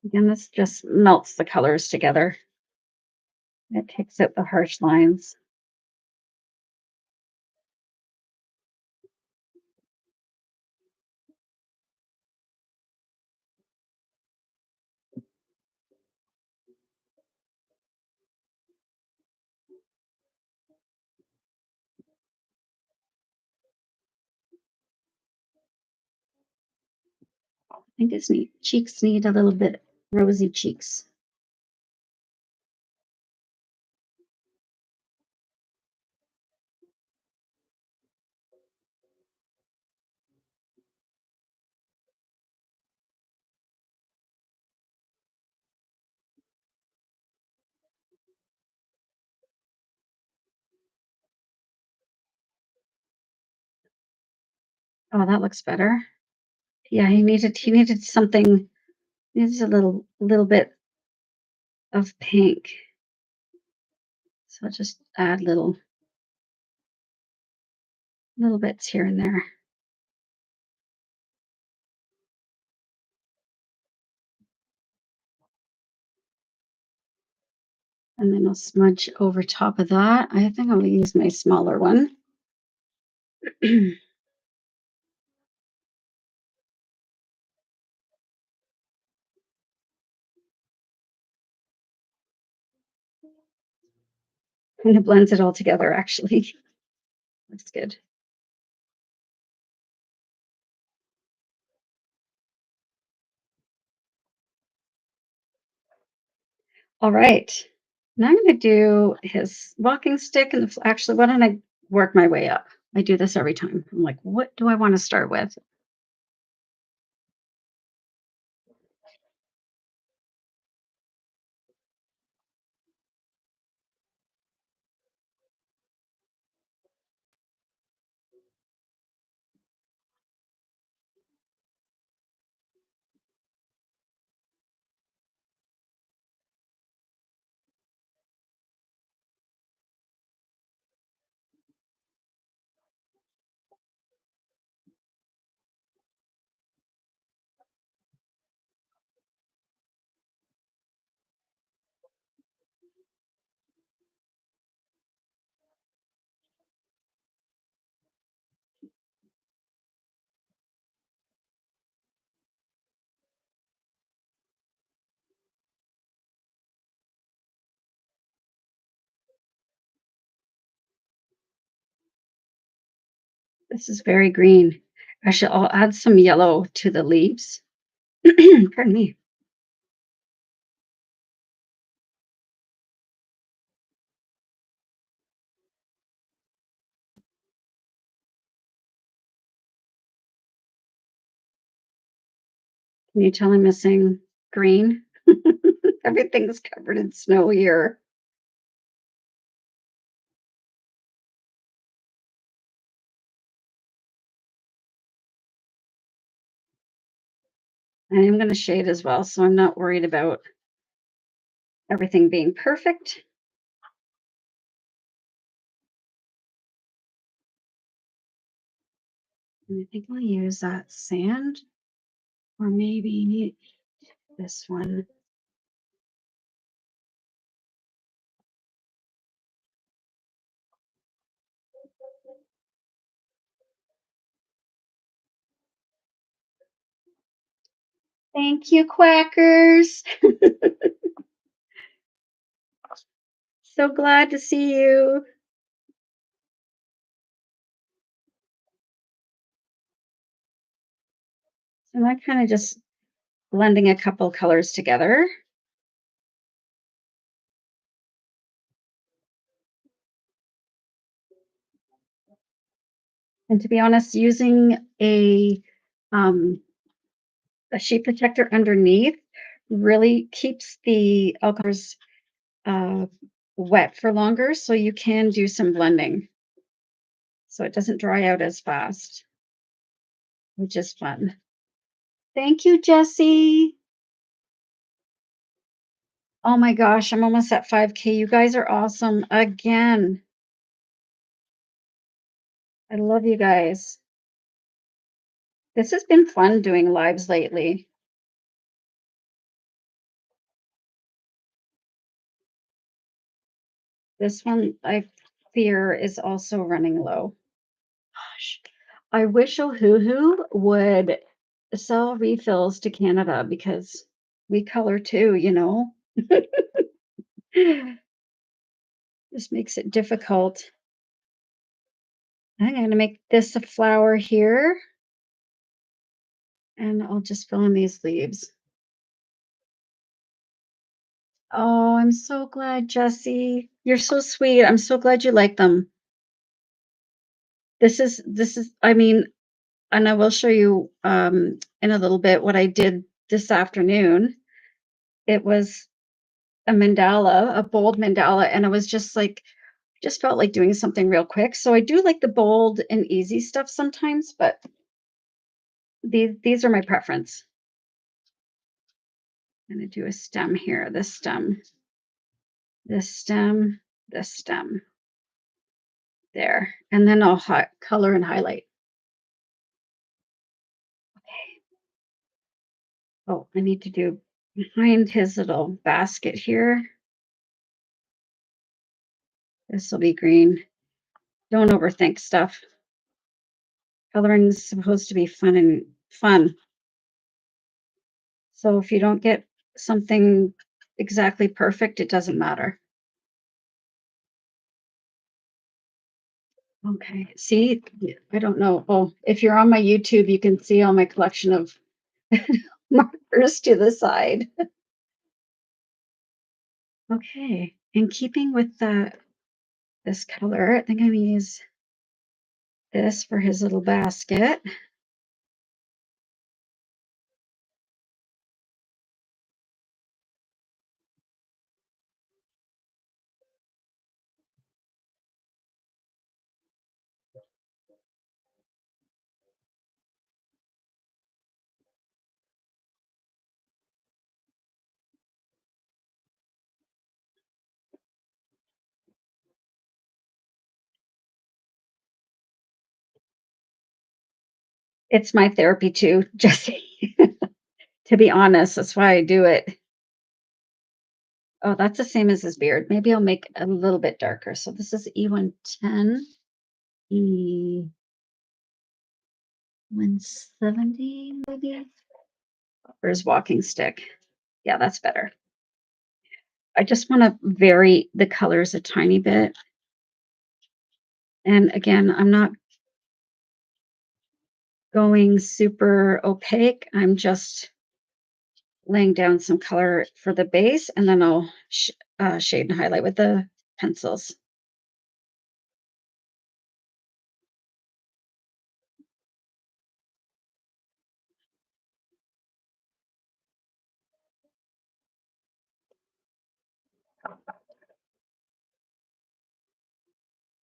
Again, this just melts the colors together. It takes out the harsh lines. I think his cheeks need a little bit rosy cheeks. Oh, that looks better. Yeah, he needed something. He needs a little bit of pink. So I'll just add little little bits here and there. And then I'll smudge over top of that. I think I'll use my smaller one. And it blends it all together, actually. Looks good. All right. Now I'm going to do his walking stick. And actually, why don't I work my way up? I do this every time. I'm like, what do I want to start with? This is very green. Actually, I'll add some yellow to the leaves. Pardon me. Can you tell I'm missing green? Everything's covered in snow here. I am going to shade as well, so I'm not worried about everything being perfect. And I think I'll use that sand, or maybe this one. Thank you, Quackers. So glad to see you. So I'm kind of just blending a couple colors together. And to be honest, using um, a sheet protector underneath really keeps the alcohols uh, wet for longer, so you can do some blending. So it doesn't dry out as fast, which is fun. Thank you, Jessie. Oh my gosh, I'm almost at 5K. You guys are awesome again. I love you guys. This has been fun doing lives lately. This one, I fear, is also running low. Gosh, I wish Ohuhu would sell refills to Canada because we color too, you know? This makes it difficult. I'm going to make this a flower here, and I'll just fill in these leaves. Oh, I'm so glad, Jessie. You're so sweet. I'm so glad you like them. This is I mean, and I will show you in a little bit what I did this afternoon. It was a mandala, a bold mandala, and it was just like just felt like doing something real quick. So I do like the bold and easy stuff sometimes, but these are my preference. I'm gonna do a stem here, this stem, this stem, this stem. there. And then I'll color and highlight. Okay. Oh, I need to do behind his little basket here. This will be green. Don't overthink stuff. Coloring is supposed to be fun and fun. So if you don't get something exactly perfect, it doesn't matter. Okay. See, I don't know. Oh, if you're on my YouTube, you can see all my collection of markers to the side. Okay. In keeping with this color, I think I'm gonna use this for his little basket. It's my therapy too, Jesse. To be honest, that's why I do it. Oh, that's the same as his beard. Maybe I'll make a little bit darker. So this is E110, E170, maybe, or his walking stick. Yeah, that's better. I just want to vary the colors a tiny bit. And again, I'm not going super opaque. I'm just laying down some color for the base, and then I'll shade and highlight with the pencils.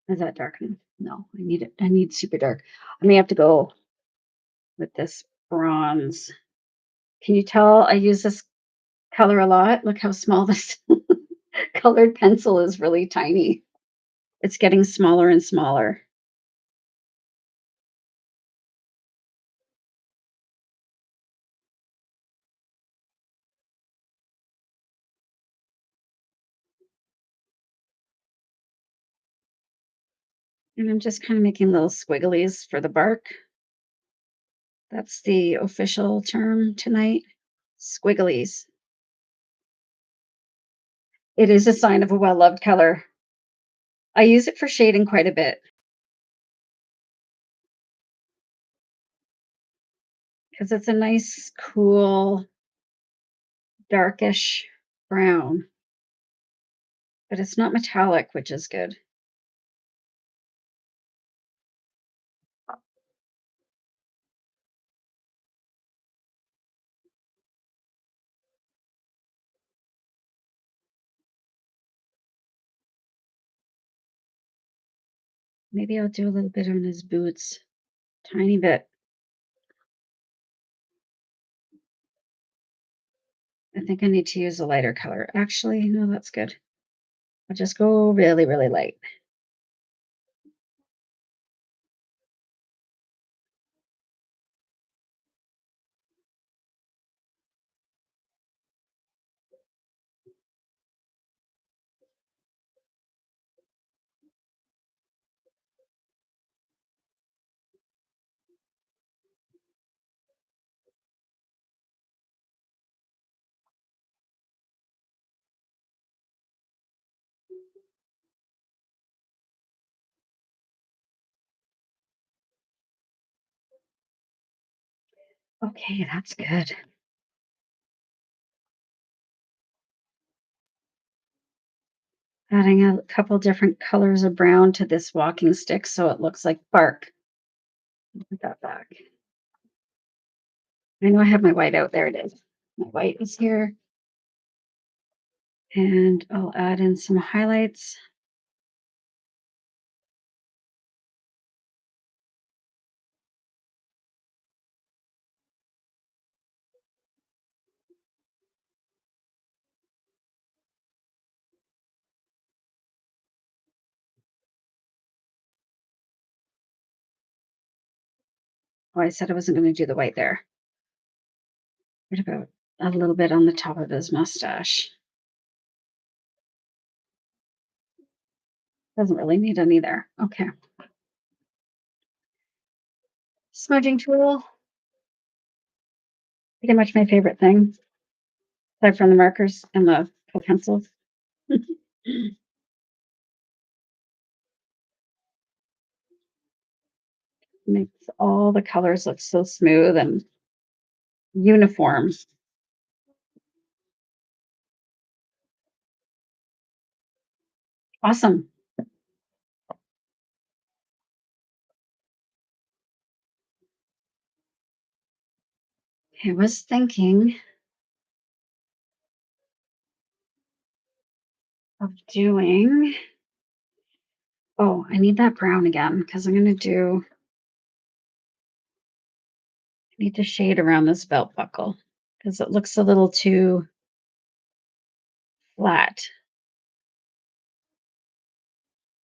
Is that dark enough? No, I need it. I need super dark. I may have to go with this bronze. Can you tell I use this color a lot? Look how small this colored pencil is, really tiny. It's getting smaller and smaller. And I'm just kind of making little squigglies for the bark. That's the official term tonight. Squigglies. It is a sign of a well-loved color. I use it for shading quite a bit because it's a nice, cool, darkish brown, but it's not metallic, which is good. Maybe I'll do a little bit on his boots, tiny bit. I think I need to use a lighter color. Actually, no, that's good. I'll just go really, really light. Okay, that's good. Adding a couple different colors of brown to this walking stick so it looks like bark. Put that back. I know I have my white out. There it is. My white is here. And I'll add in some highlights. Oh, I said I wasn't going to do the white there. What about a little bit on the top of his mustache? Doesn't really need any there. Okay. Smudging tool, pretty much my favorite thing, aside from the markers and the pencils. Makes all the colors look so smooth and uniform. Awesome. I was thinking of doing, oh, I need that brown again because I'm going to need to shade around this belt buckle because it looks a little too flat.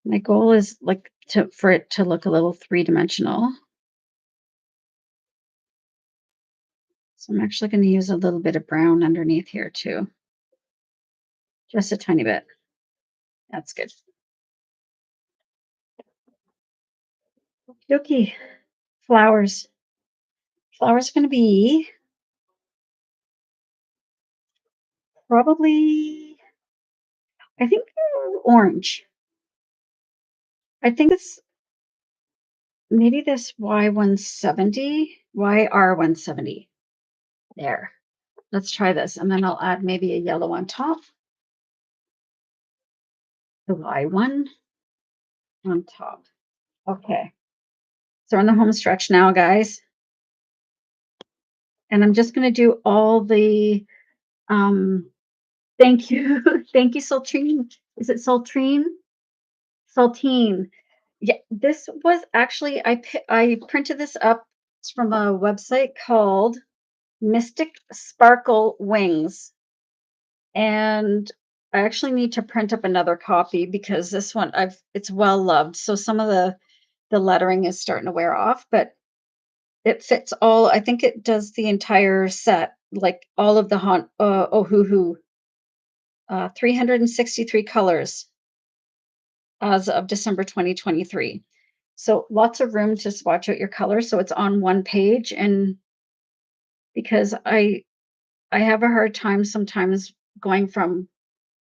My goal is like for it to look a little three-dimensional. So I'm actually going to use a little bit of brown underneath here too. Just a tiny bit. That's good. Okay. Flowers. Flowers are going to be probably, I think, orange. I think it's maybe this Y170, YR170. There. Let's try this. And then I'll add maybe a yellow on top. The Y1 on top. Okay. So we're on the home stretch now, guys. And I'm just going to do all the, thank you. Thank you, Saltrine. Is it Saltrine? Saltine. Yeah, this was actually, I printed this up. It's from a website called Mystic Sparkle Wings. And I actually need to print up another copy because this one it's well loved. So some of the lettering is starting to wear off, but it fits all. I think it does the entire set, like all of the 363 colors as of December 2023. So lots of room to swatch out your colors. So it's on one page, and because I have a hard time sometimes going from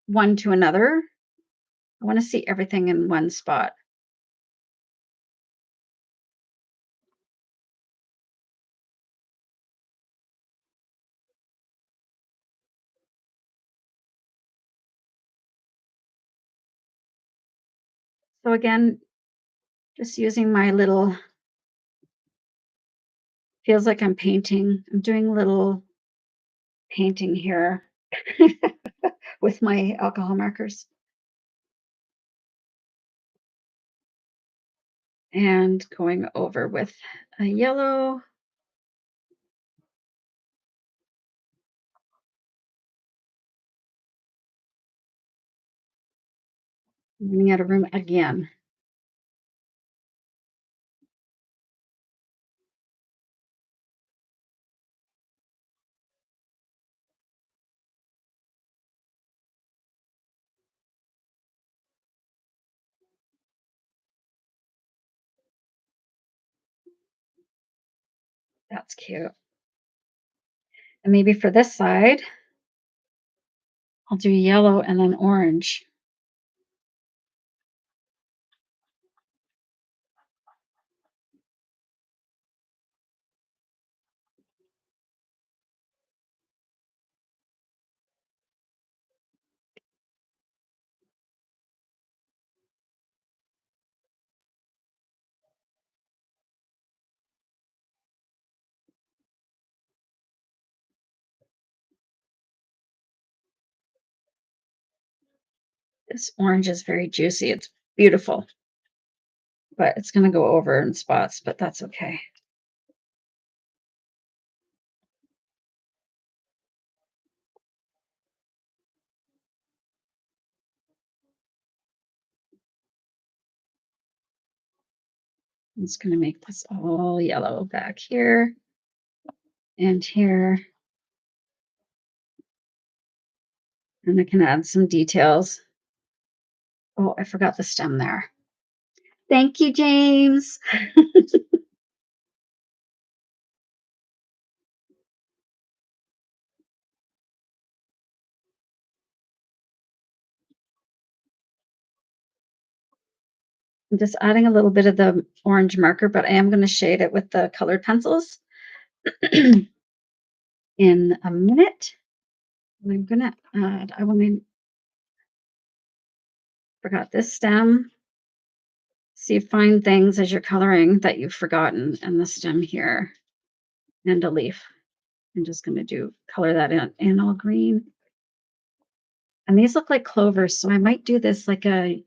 one to another, I want to see everything in one spot. So again, just using my little, feels like I'm painting. I'm doing a little painting here with my alcohol markers. And going over with a yellow. Running out of room again. That's cute. And maybe for this side, I'll do yellow and then orange. This orange is very juicy. It's beautiful, but it's going to go over in spots, but that's okay. I'm just going to make this all yellow back here and here. And I can add some details. Oh, I forgot the stem there. Thank you, James. I'm just adding a little bit of the orange marker, but I am going to shade it with the colored pencils in a minute. And I'm going to add, forgot this stem. See, you find things as you're coloring that you've forgotten, and the stem here and a leaf. I'm just going to color that in all green. And these look like clovers, so I might do this like a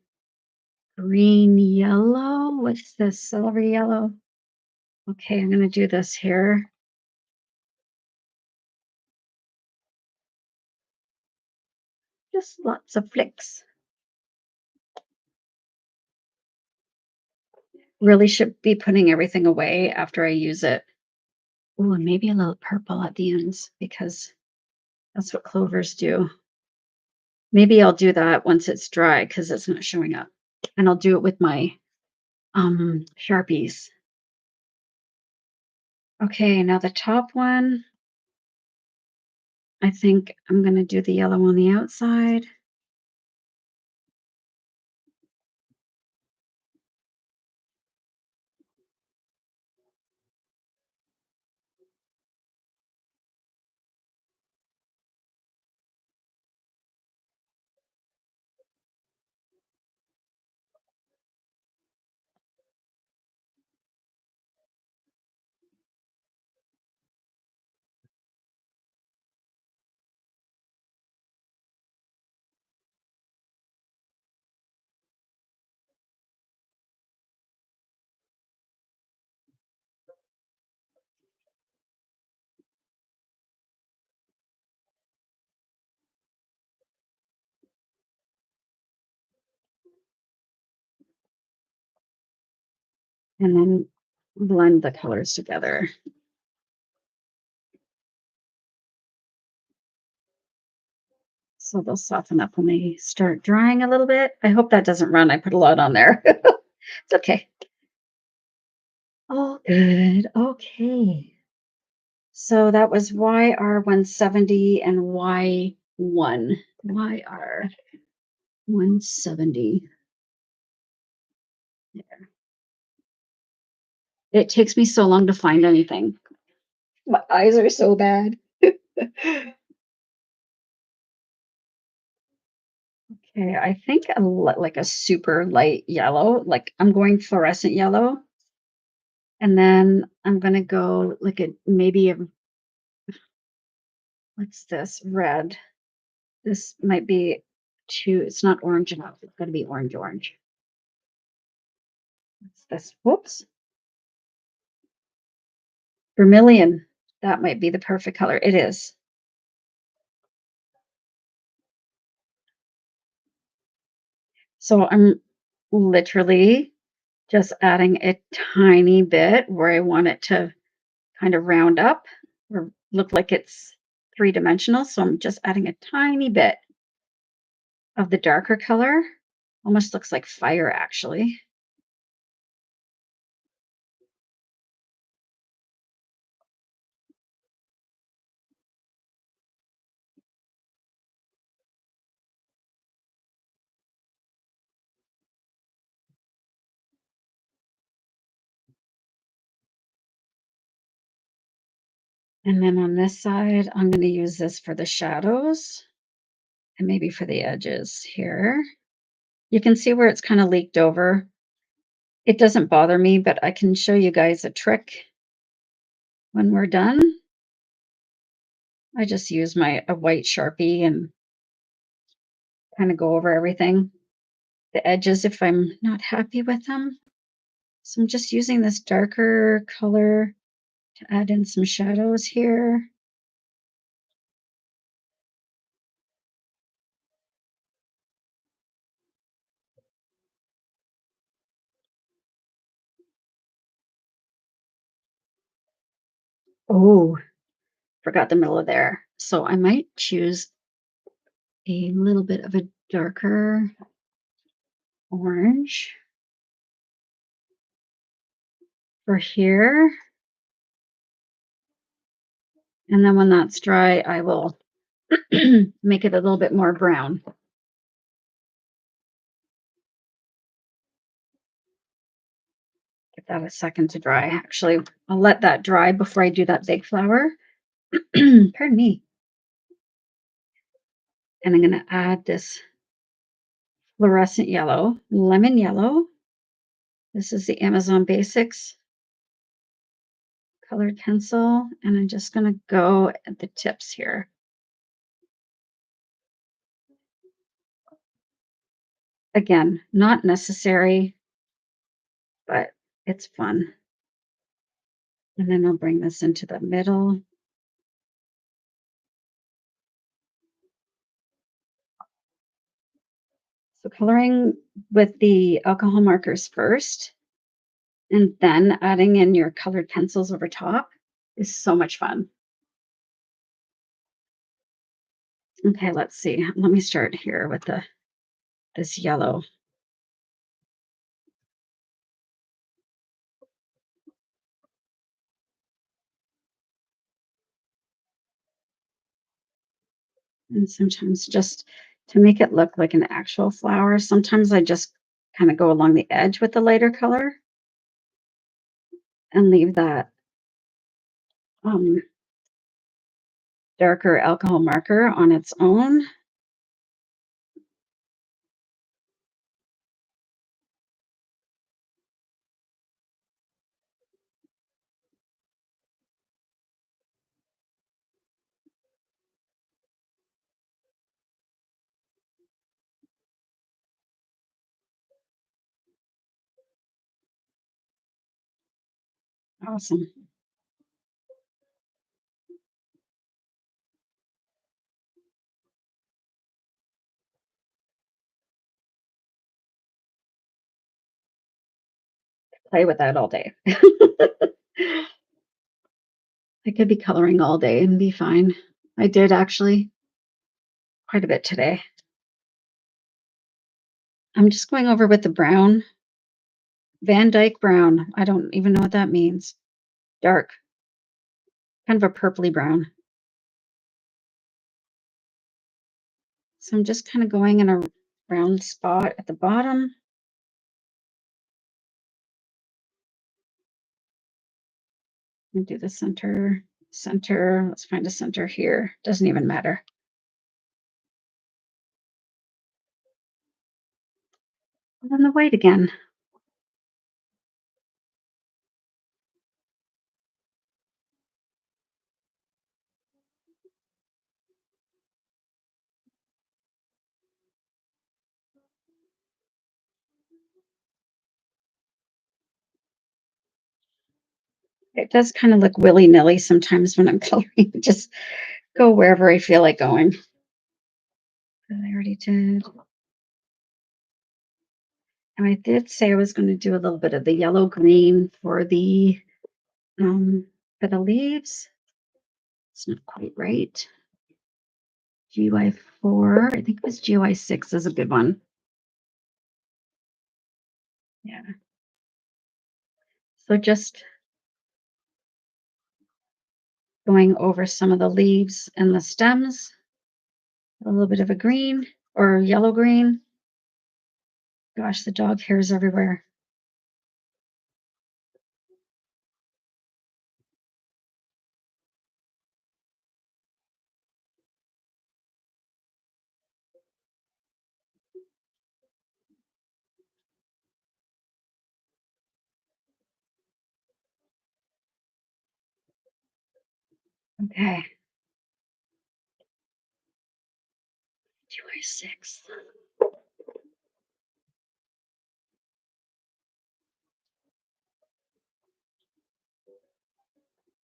green yellow. What's this? Celery yellow. Okay, I'm going to do this here. Just lots of flicks. Really should be putting everything away after I use it. Oh, and maybe a little purple at the ends because that's what clovers do. Maybe I'll do that once it's dry because it's not showing up. And I'll do it with my Sharpies. Okay, now the top one, I think I'm going to do the yellow on the outside. And then blend the colors together. So they'll soften up when they start drying a little bit. I hope that doesn't run. I put a lot on there. It's okay. All good. Okay. So that was YR170 and Y1. YR170. There. It takes me so long to find anything. My eyes are so bad. Okay, I think like a super light yellow, like I'm going fluorescent yellow. And then I'm going to go like what's this? Red. This might be it's not orange enough. It's got to be orange. What's this? Whoops. Vermilion. That might be the perfect color. It is. So I'm literally just adding a tiny bit where I want it to kind of round up or look like it's three-dimensional. So I'm just adding a tiny bit of the darker color. Almost looks like fire, actually. And then on this side, I'm going to use this for the shadows and maybe for the edges here. You can see where it's kind of leaked over. It doesn't bother me, but I can show you guys a trick when we're done. I just use a white Sharpie and kind of go over everything. The edges if I'm not happy with them. So I'm just using this darker color to add in some shadows here. Oh, forgot the middle of there. So I might choose a little bit of a darker orange for here. And then when that's dry, I will make it a little bit more brown. Give that a second to dry. Actually, I'll let that dry before I do that big flower. Pardon me. And I'm going to add this fluorescent yellow, lemon yellow. This is the Amazon Basics colored pencil. And I'm just going to go at the tips here. Again, not necessary, but it's fun. And then I'll bring this into the middle. So coloring with the alcohol markers first, and then adding in your colored pencils over top is so much fun. Okay, let's see. Let me start here with this yellow. And sometimes just to make it look like an actual flower, sometimes I just kind of go along the edge with the lighter color and leave that um, darker alcohol marker on its own. Awesome. Play with that all day. I could be coloring all day and be fine. I did actually quite a bit today. I'm just going over with the brown, Van Dyke brown. I don't even know what that means. Dark, kind of a purpley brown. So I'm just kind of going in a round spot at the bottom. And do the center. Let's find a center here. Doesn't even matter. And then the white again. It does kind of look willy-nilly sometimes when I'm coloring. Just go wherever I feel like going. I already did. And I did say I was going to do a little bit of the yellow green for the leaves. It's not quite right. GY4, I think it was GY6 is a good one. Yeah. So just going over some of the leaves and the stems, a little bit of a green or yellow green. Gosh, the dog hairs everywhere. Okay. GY6.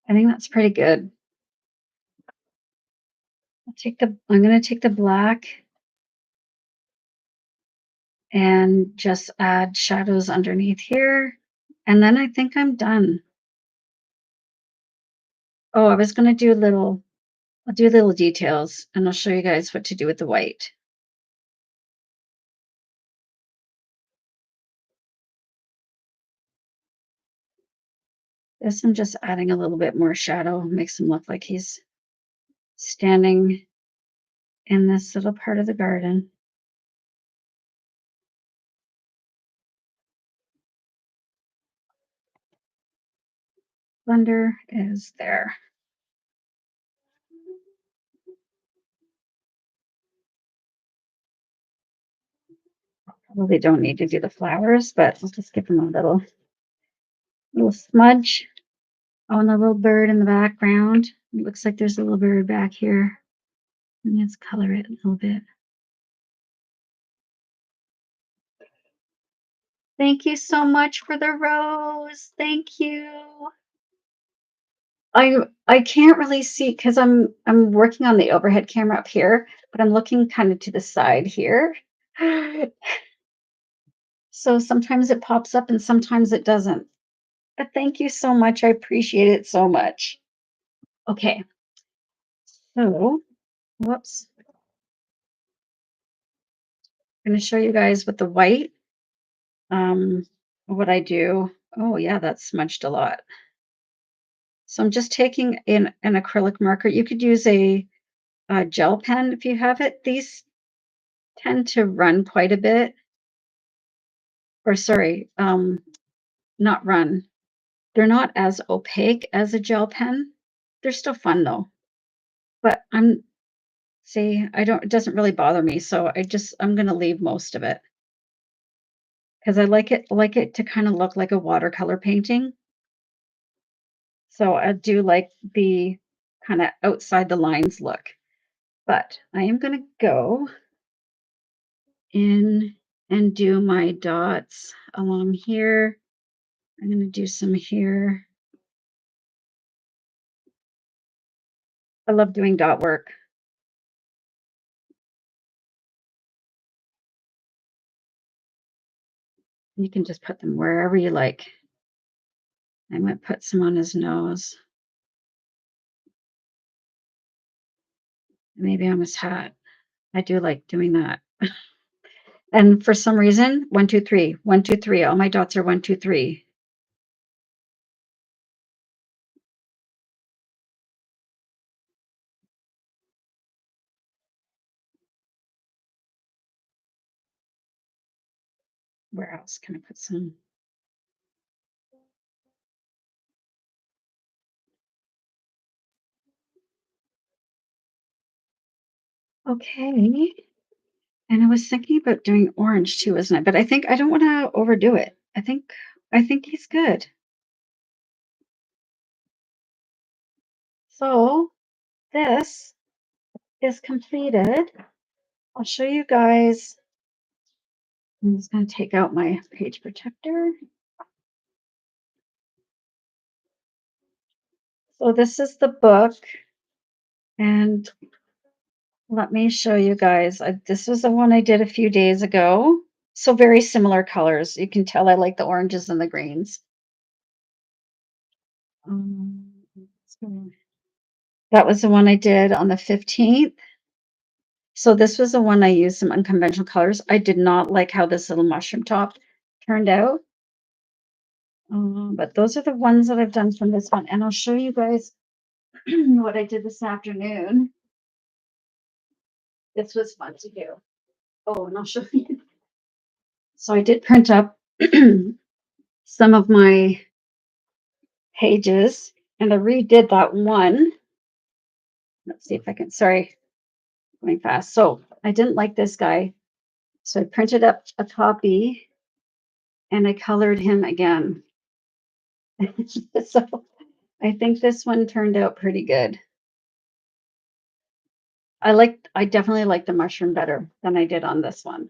I think that's pretty good. I'm going to take the black and just add shadows underneath here. And then I think I'm done. Oh, I was gonna do I'll do little details, and I'll show you guys what to do with the white. This I'm just adding a little bit more shadow, makes him look like he's standing in this little part of the garden. Blender is there. Probably don't need to do the flowers, but I'll just give them a little smudge. Oh, and a little bird in the background. It looks like there's a little bird back here. Let's color it a little bit. Thank you so much for the rose. Thank you. I can't really see because I'm working on the overhead camera up here, but I'm looking kind of to the side here. So sometimes it pops up and sometimes it doesn't. But thank you so much. I appreciate it so much. Okay. So, whoops. I'm going to show you guys with the white what I do. Oh yeah, that's smudged a lot. So I'm just taking an acrylic marker. You could use a gel pen if you have it. These tend to run quite a bit. Or sorry, not run. They're not as opaque as a gel pen. They're still fun though. But I don't, it doesn't really bother me. So I'm going to leave most of it because I like it to kind of look like a watercolor painting. So I do like the kind of outside the lines look. But I am going to go in and do my dots along here. I'm going to do some here. I love doing dot work. You can just put them wherever you like. I might put some on his nose. Maybe on his hat. I do like doing that. And for some reason, 1, 2, 3, 1, 2, 3. All my dots are 1, 2, 3. Where else can I put some? Okay. And I was thinking about doing orange too, isn't it? But I think I don't want to overdo it. I think he's good. So this is completed. I'll show you guys. I'm just going to take out my page protector. So this is the book. And let me show you guys. This was the one I did a few days ago. So very similar colors. You can tell I like the oranges and the greens. So that was the one I did on the 15th. So this was the one I used some unconventional colors. I did not like how this little mushroom top turned out. But those are the ones that I've done from this one. And I'll show you guys what I did this afternoon. This was fun to do. Oh, and I'll show you. So I did print up some of my pages and I redid that one. Let's see if I can, sorry, going fast. So I didn't like this guy. So I printed up a copy and I colored him again. So I think this one turned out pretty good. I definitely like the mushroom better than I did on this one.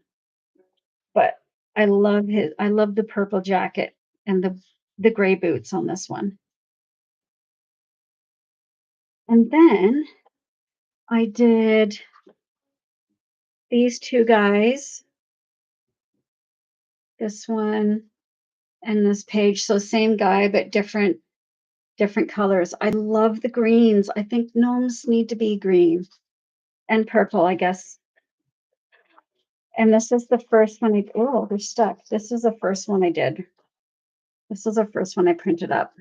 But I love the purple jacket and the gray boots on this one. And then I did these two guys, this one and this page. So same guy, but different different colors. I love the greens. I think gnomes need to be green and purple, I guess. And this is the first one oh, they're stuck. This is the first one I did. This is the first one I printed up.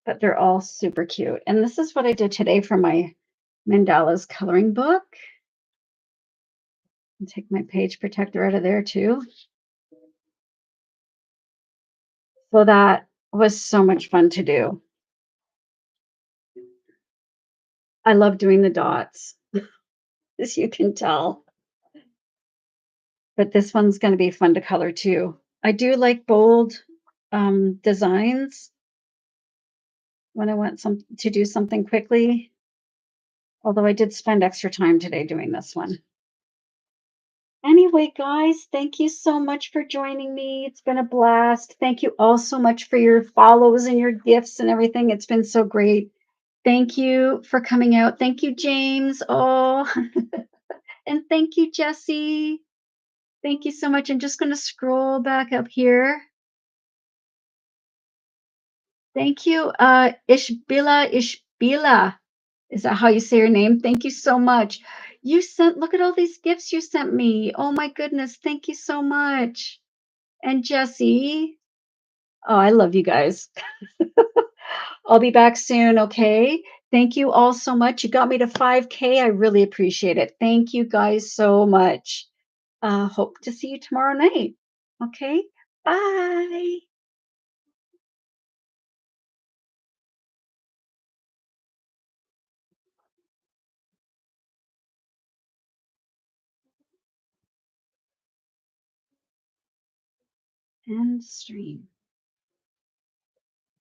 But they're all super cute. And this is what I did today for my mandalas coloring book. And take my page protector out of there too. So that was so much fun to do. I love doing the dots, as you can tell. But this one's going to be fun to color too. I do like bold designs when I want to do something quickly. Although I did spend extra time today doing this one. Anyway, guys, thank you so much for joining me. It's been a blast. Thank you all so much for your follows and your gifts and everything. It's been so great. Thank you for coming out. Thank you, James. Oh, and thank you, Jesse. Thank you so much. I'm just going to scroll back up here. Thank you, Ishbila. Is that how you say your name? Thank you so much. Look at all these gifts you sent me. Oh my goodness. Thank you so much. And Jesse. Oh, I love you guys. I'll be back soon. Okay. Thank you all so much. You got me to 5K. I really appreciate it. Thank you guys so much. Hope to see you tomorrow night. Okay. Bye. End stream.